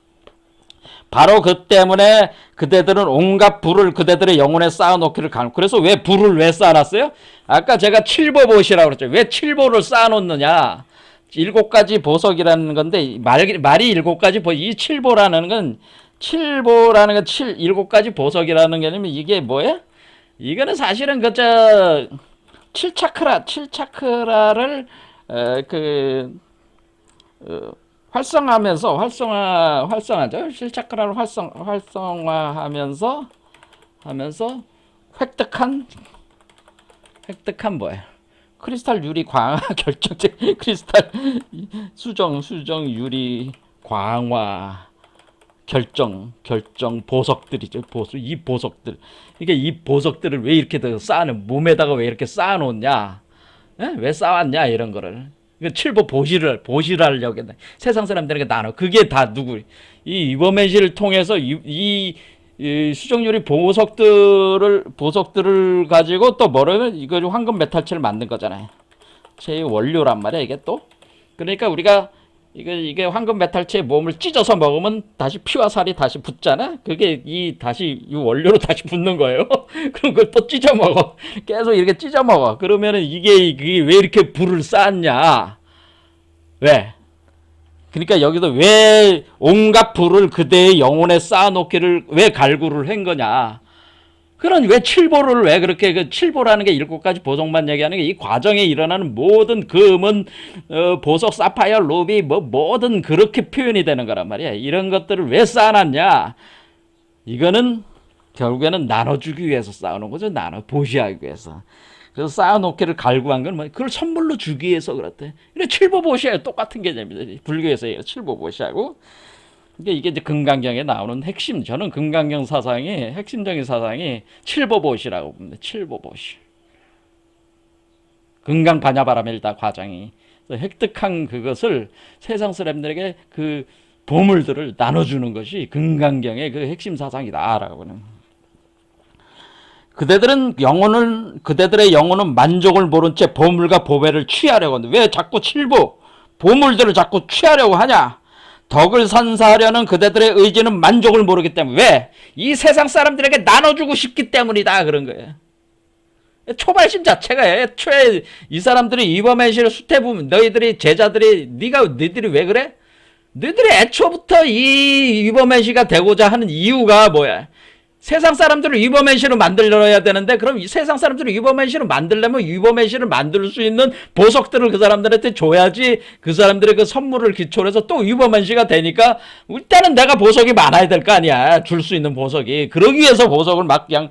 바로 그 때문에 그대들은 온갖 불을 그대들의 영혼에 쌓아놓기를 그래서 불을 왜 쌓아놨어요? 아까 제가 칠보보시라고 그랬죠. 왜 칠보를 쌓아놓느냐? 7가지 보석이라는 건데, 말이 7가지 이 칠보라는 건 7가지 보석이라는 개념이 이게 뭐예요? 이거는 사실은 칠차크라를 활성화하죠. 칠차크라를 활성화하면서 획득한 뭐예요? 크리스탈 유리 광화 결정체 크리스탈 수정 유리 광화 결정 보석들이죠. 이 보석들. 그러니까 이 보석들을 왜 이렇게 몸에다가 왜 이렇게 쌓아놓냐? 왜 쌓았냐, 이런 거를. 칠보 보시라려고 세상 사람들에게 나눠. 그게 다 이 이버맨시를 통해서 이 수정유리 보석들을 가지고 또 뭐라면 이거 황금 메탈체를 만든 거잖아요. 제 원료란 말이야, 이게 또. 그러니까 우리가 이게 황금 메탈체의 몸을 찢어서 먹으면 다시 피와 살이 다시 붙잖아. 그게 다시 이 원료로 다시 붙는 거예요. 그럼 그걸 또 찢어 먹어. 계속 이렇게 찢어 먹어. 그러면은 이게 왜 이렇게 불을 쌓았냐? 왜? 그러니까 여기도 왜 온갖 불을 그대의 영혼에 쌓아놓기를 왜 갈구를 한 거냐? 그런 왜 칠보를 왜 그렇게 칠보라는 게 7가지 보석만 얘기하는 게 이 과정에 일어나는 모든 금은 보석, 사파이어, 루비 뭐든 그렇게 표현이 되는 거란 말이야. 이런 것들을 왜 쌓아놨냐? 이거는 결국에는 나눠주기 위해서 쌓아놓은 거죠. 보시하기 위해서. 그래서 쌓아놓기를 갈구한 건 그걸 선물로 주기 위해서 그렇대. 그래, 칠보보시하고 똑같은 개념이죠. 불교에서 칠보보시하고. 이게 이제 금강경에 나오는 저는 금강경 사상이, 핵심적인 사상이 칠보보시라고 봅니다. 칠보보시. 금강반야바라밀다 과장이. 획득한 그것을 세상 사람들에게 그 보물들을 나눠주는 것이 금강경의 그 핵심 사상이다라고 하는. 그대들의 영혼은 만족을 모른 채 보물과 보배를 취하려고 하는데 왜 자꾸 보물들을 자꾸 취하려고 하냐? 덕을 선사하려는 그대들의 의지는 만족을 모르기 때문에 왜? 이 세상 사람들에게 나눠주고 싶기 때문이다 그런 거예요. 초발심 자체가 애초에 이 사람들이 이범현 수태부 너희들이 제자들이 너희들이 왜 그래? 너희들이 애초부터 이 이범현 씨가 되고자 하는 이유가 뭐야? 세상 사람들을 이범현 씨로 만들어야 되는데 그럼 이 세상 사람들을 이범현 씨로 만들려면 이범현 씨를 만들 수 있는 보석들을 그 사람들한테 줘야지 그 사람들의 그 선물을 기초로 해서 또 이범현 씨가 되니까 일단은 내가 보석이 많아야 될 거 아니야. 줄 수 있는 보석이. 그러기 위해서 보석을 막 그냥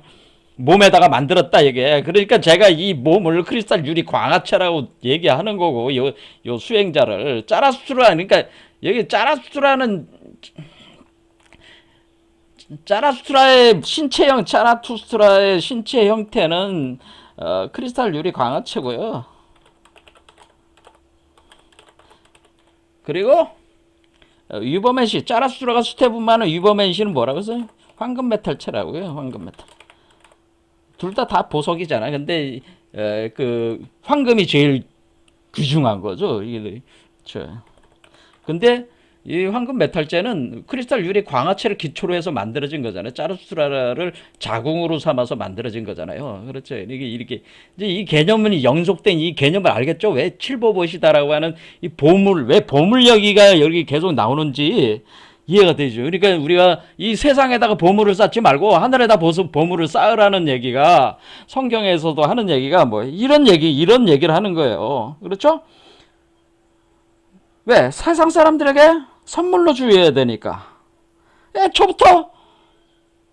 몸에다가 만들었다 이게. 그러니까 제가 이 몸을 크리스탈 유리 광화체라고 얘기하는 거고 요 수행자를 짜라수트라 그러니까 여기 짜라투스트라의 신체 형태는 크리스탈 유리 광화체고요. 그리고 유버맨시 짜라투스트라가 수태분만은 유버맨시는 뭐라고 했어요? 황금 메탈체라고요. 황금 메탈. 둘 다 보석이잖아. 근데 그 황금이 제일 귀중한 거죠. 이게 근데 이 황금 메탈재는 크리스탈 유리 광화체를 기초로 해서 만들어진 거잖아요. 짜르수라를 자궁으로 삼아서 만들어진 거잖아요. 그렇죠. 이게 이렇게 이제 이 개념은 영속된 이 개념을 알겠죠? 왜 칠보봇이다라고 하는 이 보물, 왜 보물 여기가 여기 계속 나오는지 이해가 되죠. 그러니까 우리가 이 세상에다가 보물을 쌓지 말고 하늘에다 보물을 쌓으라는 얘기가 성경에서도 하는 얘기가 뭐 이런 얘기를 하는 거예요. 그렇죠? 왜? 세상 사람들에게 선물로 주어야 되니까. 애초부터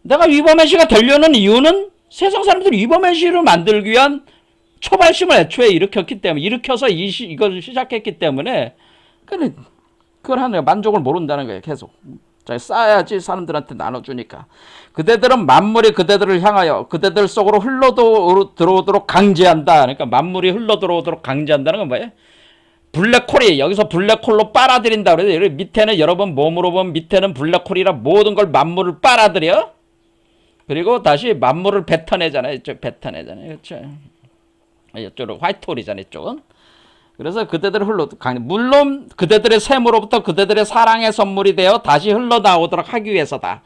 내가 위버맨 씨가 되려는 이유는 세상 사람들이 위버맨 씨를 만들기 위한 초발심을 애초에 일으켜서 이걸 시작했기 때문에 그걸 하는 만족을 모른다는 거예요. 계속. 쌓아야지 사람들한테 나눠주니까. 그대들은 만물이 그대들을 향하여 그대들 속으로 들어오도록 강제한다. 그러니까 만물이 흘러들어오도록 강제한다는 건 뭐예요? 블랙홀이 여기서 블랙홀로 빨아들인다 그래요. 밑에는 여러분 몸으로 보면 밑에는 블랙홀이라 모든 걸 만물을 빨아들여. 그리고 다시 만물을 뱉어내잖아요. 이쪽 뱉어내잖아요. 그렇죠? 이쪽은 화이트홀이잖아요. 이쪽은. 그래서 그대들을 물론 그대들의 샘으로부터 그대들의 사랑의 선물이 되어 다시 흘러나오도록 하기 위해서다.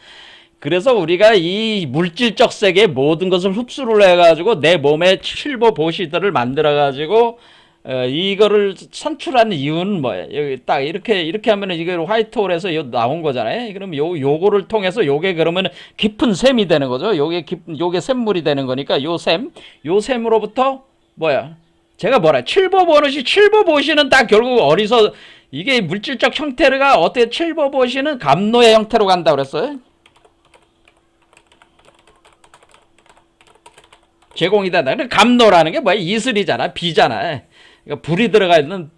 그래서 우리가 이 물질적 세계의 모든 것을 흡수를 해가지고 내 몸에 칠보 보시들을 만들어가지고 이거를 선출하는 이유는 뭐예요? 여기 딱 이렇게 하면은 이게 화이트홀에서 나온 거잖아요. 그럼 요거를 통해서 요게 그러면 깊은 샘이 되는 거죠. 요게 샘물이 되는 거니까 요 샘으로부터 뭐야? 제가 칠보보시는 딱 결국 이게 물질적 형태가 어떻게 칠보보시는 감노의 형태로 간다 그랬어요? 제공이다. 감노라는 게 뭐야? 이슬이잖아. 비잖아. 그러니까 불이 들어가 있는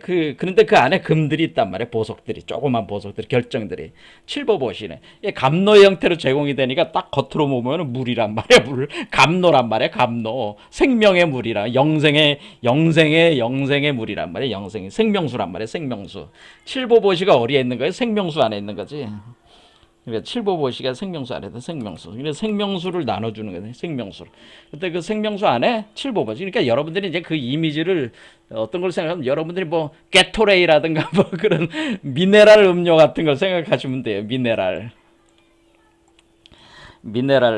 그런데 그 안에 금들이 있단 말이야. 보석들이 조그만 보석들이 결정들이 칠보보시네. 감노의 형태로 제공이 되니까 딱 겉으로 보면 물이란 말이야. 감노란 말이야. 감노 생명의 물이라 영생의 물이란 말이야. 영생의 생명수란 말이야. 생명수. 칠보보시가 어디에 있는 거야? 생명수 안에 있는 거지. 그러니까 칠보보시가 생명수 안에다 생명수. 그래서 생명수를 나눠주는 거예요. 생명수를. 그때 그 생명수 안에 칠보보시. 그러니까 여러분들이 이제 그 이미지를 어떤 걸 생각하면 여러분들이 뭐 게토레이라든가 뭐 그런 미네랄 음료 같은 걸 생각하시면 돼요. 미네랄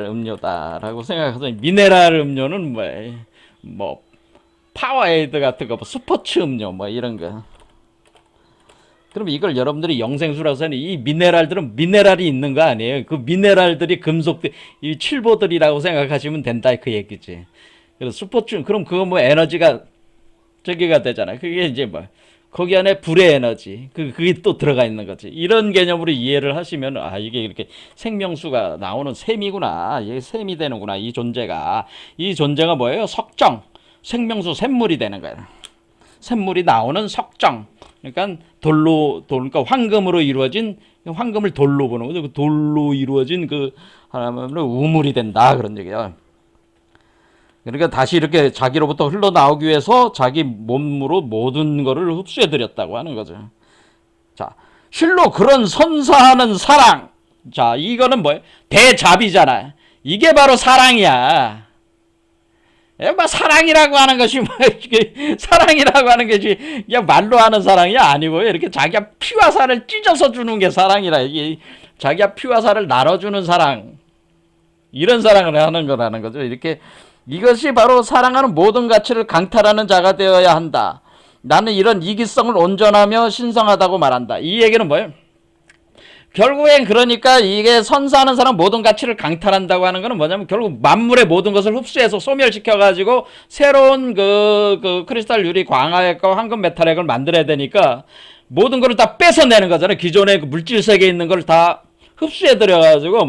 음료다라고 생각해서 미네랄 음료는 뭐 파워에이드 같은 거, 뭐 스포츠 음료 뭐 이런 거. 그럼 이걸 여러분들이 영생수라고 하는 이 미네랄들은 미네랄이 있는 거 아니에요? 그 미네랄들이 금속들, 이 칠보들이라고 생각하시면 된다 그 얘기지. 그래서 스포츠, 그럼 그거 뭐 에너지가 저기가 되잖아. 그게 이제 뭐 거기 안에 불의 에너지, 그게 또 들어가 있는 거지. 이런 개념으로 이해를 하시면 이게 이렇게 생명수가 나오는 셈이구나. 이게 셈이 되는구나. 이 존재가 뭐예요? 석정, 생명수 샘물이 되는 거예요. 샘물이 나오는 석정. 그러니까 그러니까 황금으로 이루어진, 황금을 돌로 보는 거죠. 그 돌로 이루어진 그 하나님으로 우물이 된다 그런 얘기야. 그러니까 다시 이렇게 자기로부터 흘러나오기 위해서 자기 몸으로 모든 거를 흡수해드렸다고 하는 거죠. 자, 실로 그런 선사하는 사랑. 자, 이거는 뭐예요? 대자비잖아. 이게 바로 사랑이야. 뭐 사랑이라고 하는 것이 뭐 이게 사랑이라고 하는 것이 그냥 말로 하는 사랑이 아니고 이렇게 자기가 피와 살을 찢어서 주는 게 사랑이라. 이게 자기가 피와 살을 나눠주는 사랑, 이런 사랑을 하는 거라는 거죠. 이렇게 이것이 바로 사랑하는 모든 가치를 강탈하는 자가 되어야 한다. 나는 이런 이기성을 온전하며 신성하다고 말한다. 이 얘기는 뭐예요? 결국엔 그러니까 이게 선사하는 사람 모든 가치를 강탈한다고 하는 거는 뭐냐면 결국 만물의 모든 것을 흡수해서 소멸시켜가지고 새로운 그 크리스탈 유리 광화액과 황금 메탈액을 만들어야 되니까 모든 걸 다 뺏어내는 거잖아요. 기존의 그 물질 세계에 있는 걸 다 흡수해들여가지고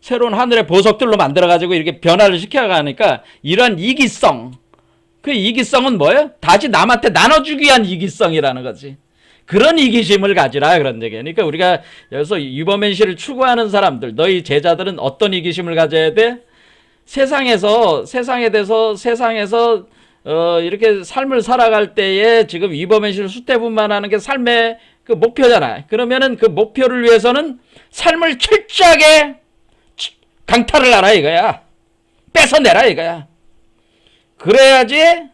새로운 하늘의 보석들로 만들어가지고 이렇게 변화를 시켜가니까 이런 이기성, 그 이기성은 뭐예요? 다시 남한테 나눠주기 위한 이기성이라는 거지. 그런 이기심을 가지라 그런 얘기예요. 그러니까 우리가 여기서 이버맨시를 추구하는 사람들, 너희 제자들은 어떤 이기심을 가져야 돼? 세상에서 이렇게 삶을 살아갈 때에 지금 이버맨시를 수태분만하는 게 삶의 그 목표잖아. 그러면은 그 목표를 위해서는 삶을 철저하게 강탈을 하라 이거야. 뺏어내라 이거야. 그래야지.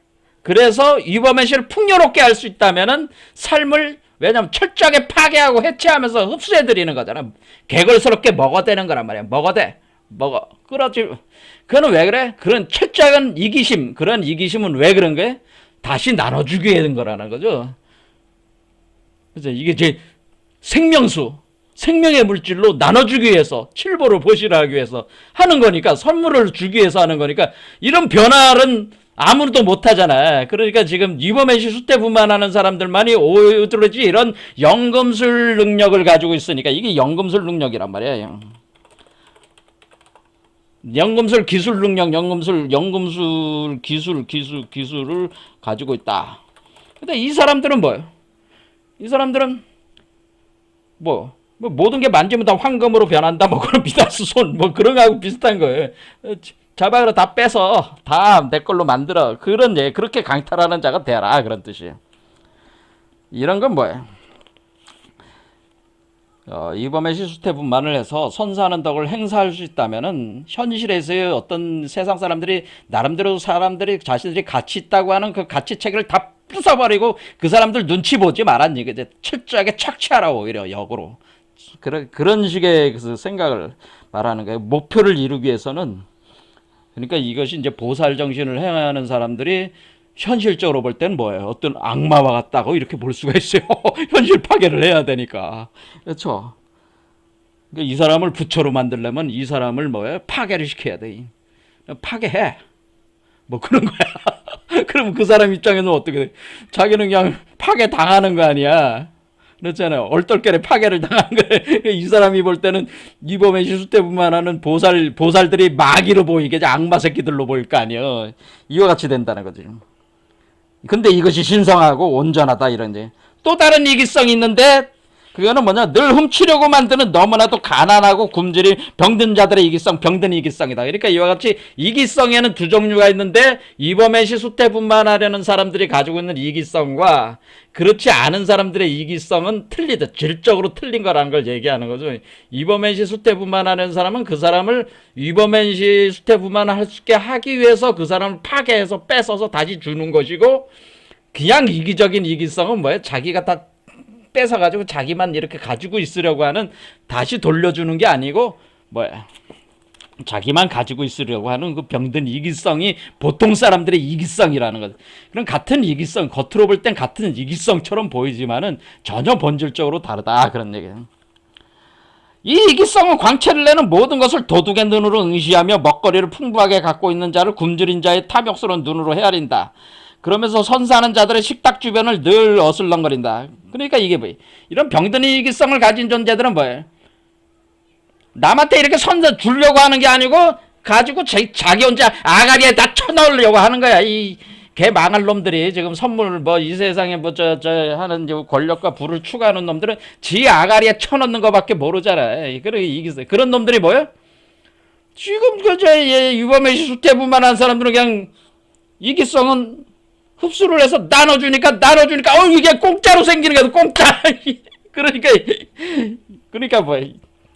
그래서 이버맨시를 풍요롭게 할 수 있다면은 삶을 왜냐면 철저하게 파괴하고 해체하면서 흡수해드리는 거잖아. 개걸스럽게 먹어대는 거란 말이야. 먹어. 그렇지. 그거는 왜 그래? 그런 철저한 이기심, 그런 이기심은 왜 그런 거야? 다시 나눠주기 위한 거라는 거죠. 그래서 이게 제 생명의 물질로 나눠주기 위해서, 칠보를 보시라기 위해서 하는 거니까, 선물을 주기 위해서 하는 거니까, 이런 변화는 아무도 못하잖아. 그러니까 지금 이버맨시 수태분만하는 사람들만이 오로지 이런 연금술 능력을 가지고 있으니까 이게 연금술 능력이란 말이야. 연금술 기술 능력, 연금술 기술을 가지고 있다. 근데 이 사람들은 뭐예요? 이 사람들은 뭐 모든 게 만지면 다 황금으로 변한다. 뭐 그런 미다스 손, 뭐 그런 거하고 비슷한 거예요. 자바로 다 빼서 다 내 걸로 만들어. 그런 예, 그렇게 강탈하는 자가 되라 그런 뜻이에요. 이런 건 뭐예요? 이범의시 수태분만을 해서 선사하는 덕을 행사할 수 있다면은 현실에서의 어떤 세상 사람들이 나름대로 사람들이 자신들이 가치 있다고 하는 그 가치 체계를 다 부숴버리고 그 사람들 눈치 보지 말란 얘기. 이제 철저하게 착취하라 오히려 역으로. 그런 식의 그 생각을 말하는 거예요. 목표를 이루기 위해서는. 그러니까 이것이 이제 보살 정신을 행하는 사람들이 현실적으로 볼 때는 뭐예요? 어떤 악마와 같다고 이렇게 볼 수가 있어요. 현실 파괴를 해야 되니까. 그렇죠? 그러니까 이 사람을 부처로 만들려면 이 사람을 뭐예요? 파괴를 시켜야 돼. 파괴해. 뭐 그런 거야. 그럼 그 사람 입장에서는 어떻게 돼? 자기는 그냥 파괴 당하는 거 아니야. 그렇잖아요. 얼떨결에 파괴를 당한 거예요. 이 사람이 볼 때는 이범의시 수태분만하는 보살들이 마귀로 보이게 악마 새끼들로 보일 거 아니에요. 이와 같이 된다는 거지. 근데 이것이 신성하고 온전하다 이런지. 또 다른 이기성이 있는데 그거는 뭐냐? 늘 훔치려고 만드는 너무나도 가난하고 굶주린 병든 자들의 이기성, 병든 이기성이다. 그러니까 이와 같이 이기성에는 두 종류가 있는데 이범의시 수태분만하려는 사람들이 가지고 있는 이기성과 그렇지 않은 사람들의 이기성은 틀리다. 질적으로 틀린 거라는 걸 얘기하는 거죠. 이범의시 수태분만하는 사람은 그 사람을 이범의시 수태분만하게 하기 위해서 그 사람을 파괴해서 뺏어서 다시 주는 것이고 그냥 이기적인 이기성은 뭐예요? 자기가 다 뺏어가지고 자기만 이렇게 가지고 있으려고 하는 다시 돌려주는 게 아니고 뭐야 자기만 가지고 있으려고 하는 그 병든 이기성이 보통 사람들의 이기성이라는 거죠. 그럼 같은 이기성 겉으로 볼 땐 같은 이기성처럼 보이지만은 전혀 본질적으로 다르다 그런 얘기예요. 이 이기성은 광채를 내는 모든 것을 도둑의 눈으로 응시하며 먹거리를 풍부하게 갖고 있는 자를 굶주린 자의 탐욕스러운 눈으로 헤아린다. 그러면서 선사하는 자들의 식탁 주변을 늘 어슬렁거린다. 그러니까 이게 뭐예요? 이런 병든 이기성을 가진 존재들은 뭐예요? 남한테 이렇게 선사 주려고 하는 게 아니고 가지고 자기 혼자 아가리에 다 쳐넣으려고 하는 거야. 이 개 망할 놈들이 지금 선물 뭐 이 세상에 뭐 저 하는 권력과 부를 추구하는 놈들은 지 아가리에 쳐넣는 거밖에 모르잖아. 그런 놈들이 뭐예요? 지금 유범의시 수태분만한 사람들은 그냥 이기성은 흡수를 해서 나눠주니까 이게 공짜로 생기는 거야. 공짜. 그러니까 뭐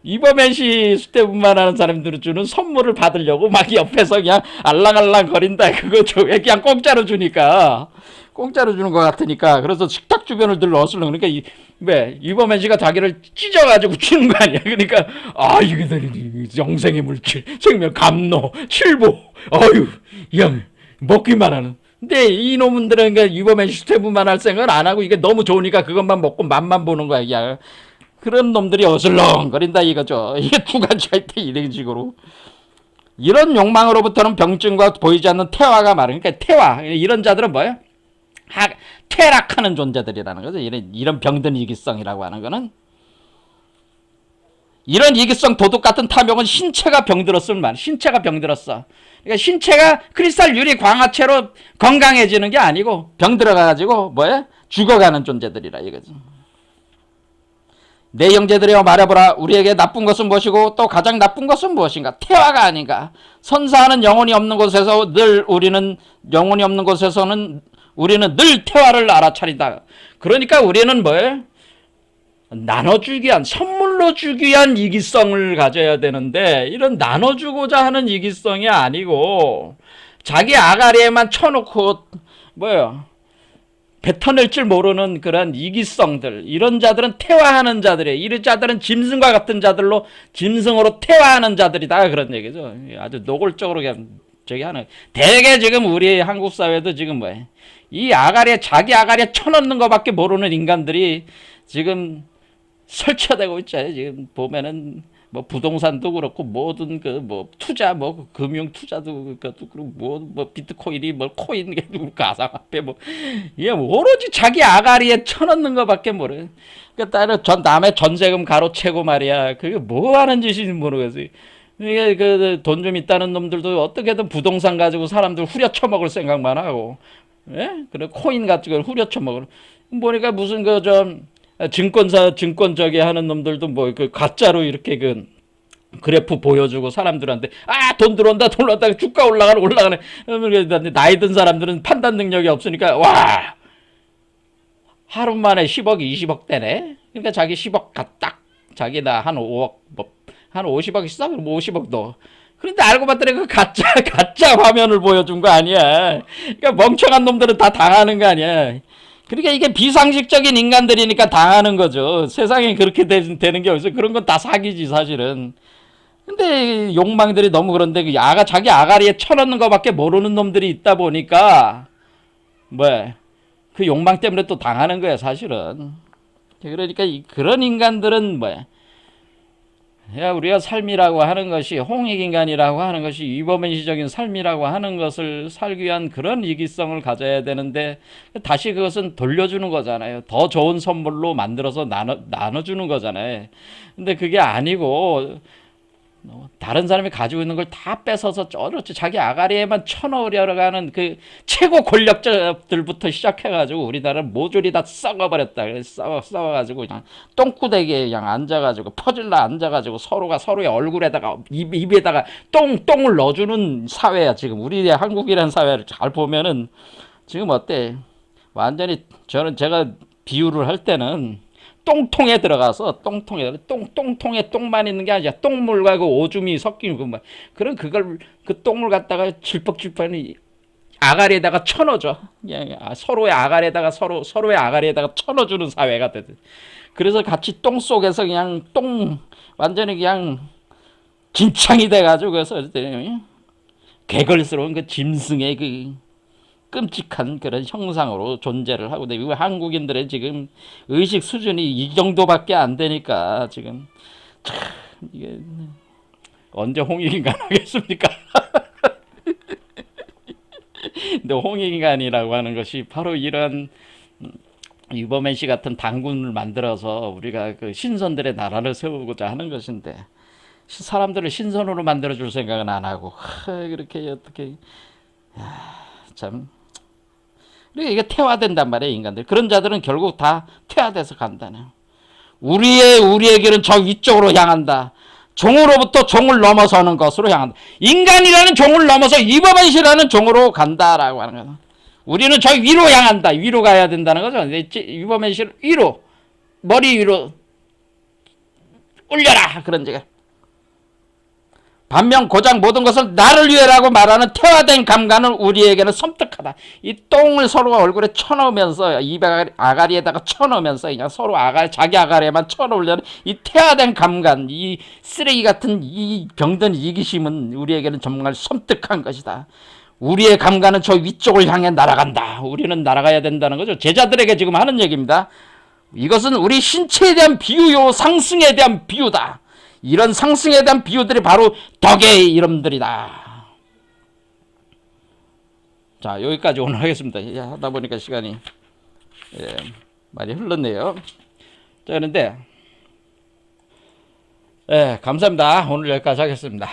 이범현 씨 수뇌부만 하는 사람들이 주는 선물을 받으려고 막 옆에서 그냥 알랑알랑 거린다. 그거 그냥 공짜로 주니까. 공짜로 주는 것 같으니까. 그래서 식탁 주변을 늘 어슬렁. 그러니까 왜 이범현 씨가 자기를 찢어가지고 주는 거 아니야. 그러니까 이게 영생의 물질, 생명, 감노, 칠보. 어유, 양 먹기만 하는. 근데 이놈들은 그러니까 이범현 씨 수뇌부만 할 생각은 안 하고 이게 너무 좋으니까 그것만 먹고 맛만 보는 거야. 야. 그런 놈들이 어슬렁거린다 이거죠. 이게 두 가지가 있대. 이런 식으로. 이런 욕망으로부터는 병증과 보이지 않는 태화가 말은. 그러니까 태화. 이런 자들은 뭐예요? 퇴락하는 존재들이라는 거죠. 이런 병든 이기성이라고 하는 거는. 이런 이기성 도둑 같은 탐욕은 신체가 병들었으면 말. 신체가 병들었어. 그러니까 신체가 크리스탈 유리 광화체로 건강해지는 게 아니고 병들어가지고 뭐예요? 죽어가는 존재들이라 이거죠. 내 형제들이여 말해보라. 우리에게 나쁜 것은 무엇이고 또 가장 나쁜 것은 무엇인가? 태화가 아닌가? 선사하는 영혼이 없는 곳에서 늘 우리는 영혼이 없는 곳에서는 우리는 늘 태화를 알아차린다. 그러니까 우리는 뭐예요? 나눠주기 위한, 선물로 주기 위한 이기성을 가져야 되는데 이런 나눠주고자 하는 이기성이 아니고 자기 아가리에만 쳐놓고 뭐예요? 뱉어낼 줄 모르는 그런 이기성들, 이런 자들은 퇴화하는 자들이에요. 이런 자들은 짐승과 같은 자들로 짐승으로 퇴화하는 자들이다 그런 얘기죠. 아주 노골적으로 저기 하는. 대개 지금 우리 한국 사회도 지금 뭐예요? 이 아가리에 자기 아가리에 쳐넣는 것밖에 모르는 인간들이 지금 설치되고 있잖아요. 지금 보면은 뭐 부동산도 그렇고 모든 그 뭐 투자 뭐 금융 투자도 그것도 그렇고 뭐 비트코인이 뭐 코인 가상화폐 뭐 이게 오로지 자기 아가리에 쳐넣는 것밖에 모르. 그러니까 전 남의 전세금 가로채고 말이야. 그게 뭐 하는 짓인지 모르겠어요. 이게 그 돈 좀 있다는 놈들도 어떻게든 부동산 가지고 사람들 후려쳐 먹을 생각만 하고, 예? 그래 코인 가지고 후려쳐 먹을. 보니까 무슨 그 좀 증권사 증권 저기 하는 놈들도 뭐 그 가짜로 이렇게 그 그래프 보여주고 사람들한테 돈 들어온다 돈 올라다 주가 올라가네. 나이 든 사람들은 판단 능력이 없으니까 와 하루 만에 10억 20억 되네. 그러니까 자기 10억 딱 자기 나 한 5억 뭐 한 50억 있어? 그럼 50억 넣어. 그런데 알고 봤더니 그 가짜 화면을 보여준 거 아니야. 그러니까 멍청한 놈들은 다 당하는 거 아니야. 그러니까 이게 비상식적인 인간들이니까 당하는 거죠. 세상에 그렇게 되는 게 어디서. 그런 건 다 사기지 사실은. 근데 욕망들이 너무 그런데 자기 아가리에 쳐넣는 것밖에 모르는 놈들이 있다 보니까 그 욕망 때문에 또 당하는 거야 사실은. 그러니까 그런 인간들은 우리가 삶이라고 하는 것이 홍익인간이라고 하는 것이 위법인시적인 삶이라고 하는 것을 살기 위한 그런 이기성을 가져야 되는데 다시 그것은 돌려주는 거잖아요. 더 좋은 선물로 만들어서 나눠주는 거잖아요. 근데 그게 아니고 다른 사람이 가지고 있는 걸 다 뺏어서 자기 아가리에만 쳐넣으려고 하는 그 최고 권력자들부터 시작해가지고 우리나라는 모조리 다 썩어버렸다. 썩어가지고 그냥 똥구대기에 그냥 앉아가지고 퍼질러 앉아가지고 서로가 서로의 얼굴에다가 입에다가 똥을 넣어주는 사회야 지금. 우리 한국이라는 사회를 잘 보면은 지금 어때? 완전히 제가 비유를 할 때는 똥통에 들어가서 똥통에 똥만 있는 게 아니라 똥물과 그 오줌이 섞인 그런 그걸 그 똥을 갖다가 질퍽질퍽 아가리에다가 쳐넣어줘. 서로의 아가리에다가 서로의 아가리에다가 쳐넣어주는 사회가 되든. 그래서 같이 똥 속에서 그냥 완전히 그냥 진창이 돼가지고 그래서 개걸스러운 그 짐승의 그 끔찍한 그런 형상으로 존재를 하고, 우리 한국인들의 지금 의식 수준이 이 정도밖에 안 되니까 지금 참 이게 언제 홍익인간 하겠습니까? 근데 홍익인간이라고 하는 것이 바로 이런 유범현 씨 같은 당군을 만들어서 우리가 그 신선들의 나라를 세우고자 하는 것인데 사람들을 신선으로 만들어줄 생각은 안 하고 그렇게 어떻게 참. 그러니까 이게 퇴화된단 말이에요, 인간들. 그런 자들은 결국 다 퇴화돼서 간다네. 우리에게는 저 위쪽으로 향한다. 종으로부터 종을 넘어서는 것으로 향한다. 인간이라는 종을 넘어서 이범현씨라는 종으로 간다라고 하는 거다. 우리는 저 위로 향한다. 위로 가야 된다는 거죠. 이범현씨를 위로, 머리 위로 울려라 그런 얘기. 반면 고작 모든 것을 나를 위해라고 말하는 태화된 감각은 우리에게는 섬뜩하다. 이 똥을 서로 얼굴에 쳐넣으면서 입 아가리에다가 쳐넣으면서 그냥 서로 자기 아가리에만 쳐넣으려는 이 태화된 감각, 이 쓰레기 같은 이 병든 이기심은 우리에게는 정말 섬뜩한 것이다. 우리의 감각은 저 위쪽을 향해 날아간다. 우리는 날아가야 된다는 거죠. 제자들에게 지금 하는 얘기입니다. 이것은 우리 신체에 대한 비유요, 상승에 대한 비유다. 이런 상승에 대한 비유들이 바로 덕의 이름들이다. 자, 여기까지 오늘 하겠습니다. 하다 보니까 시간이 많이 흘렀네요. 자, 그런데 감사합니다. 오늘 여기까지 하겠습니다.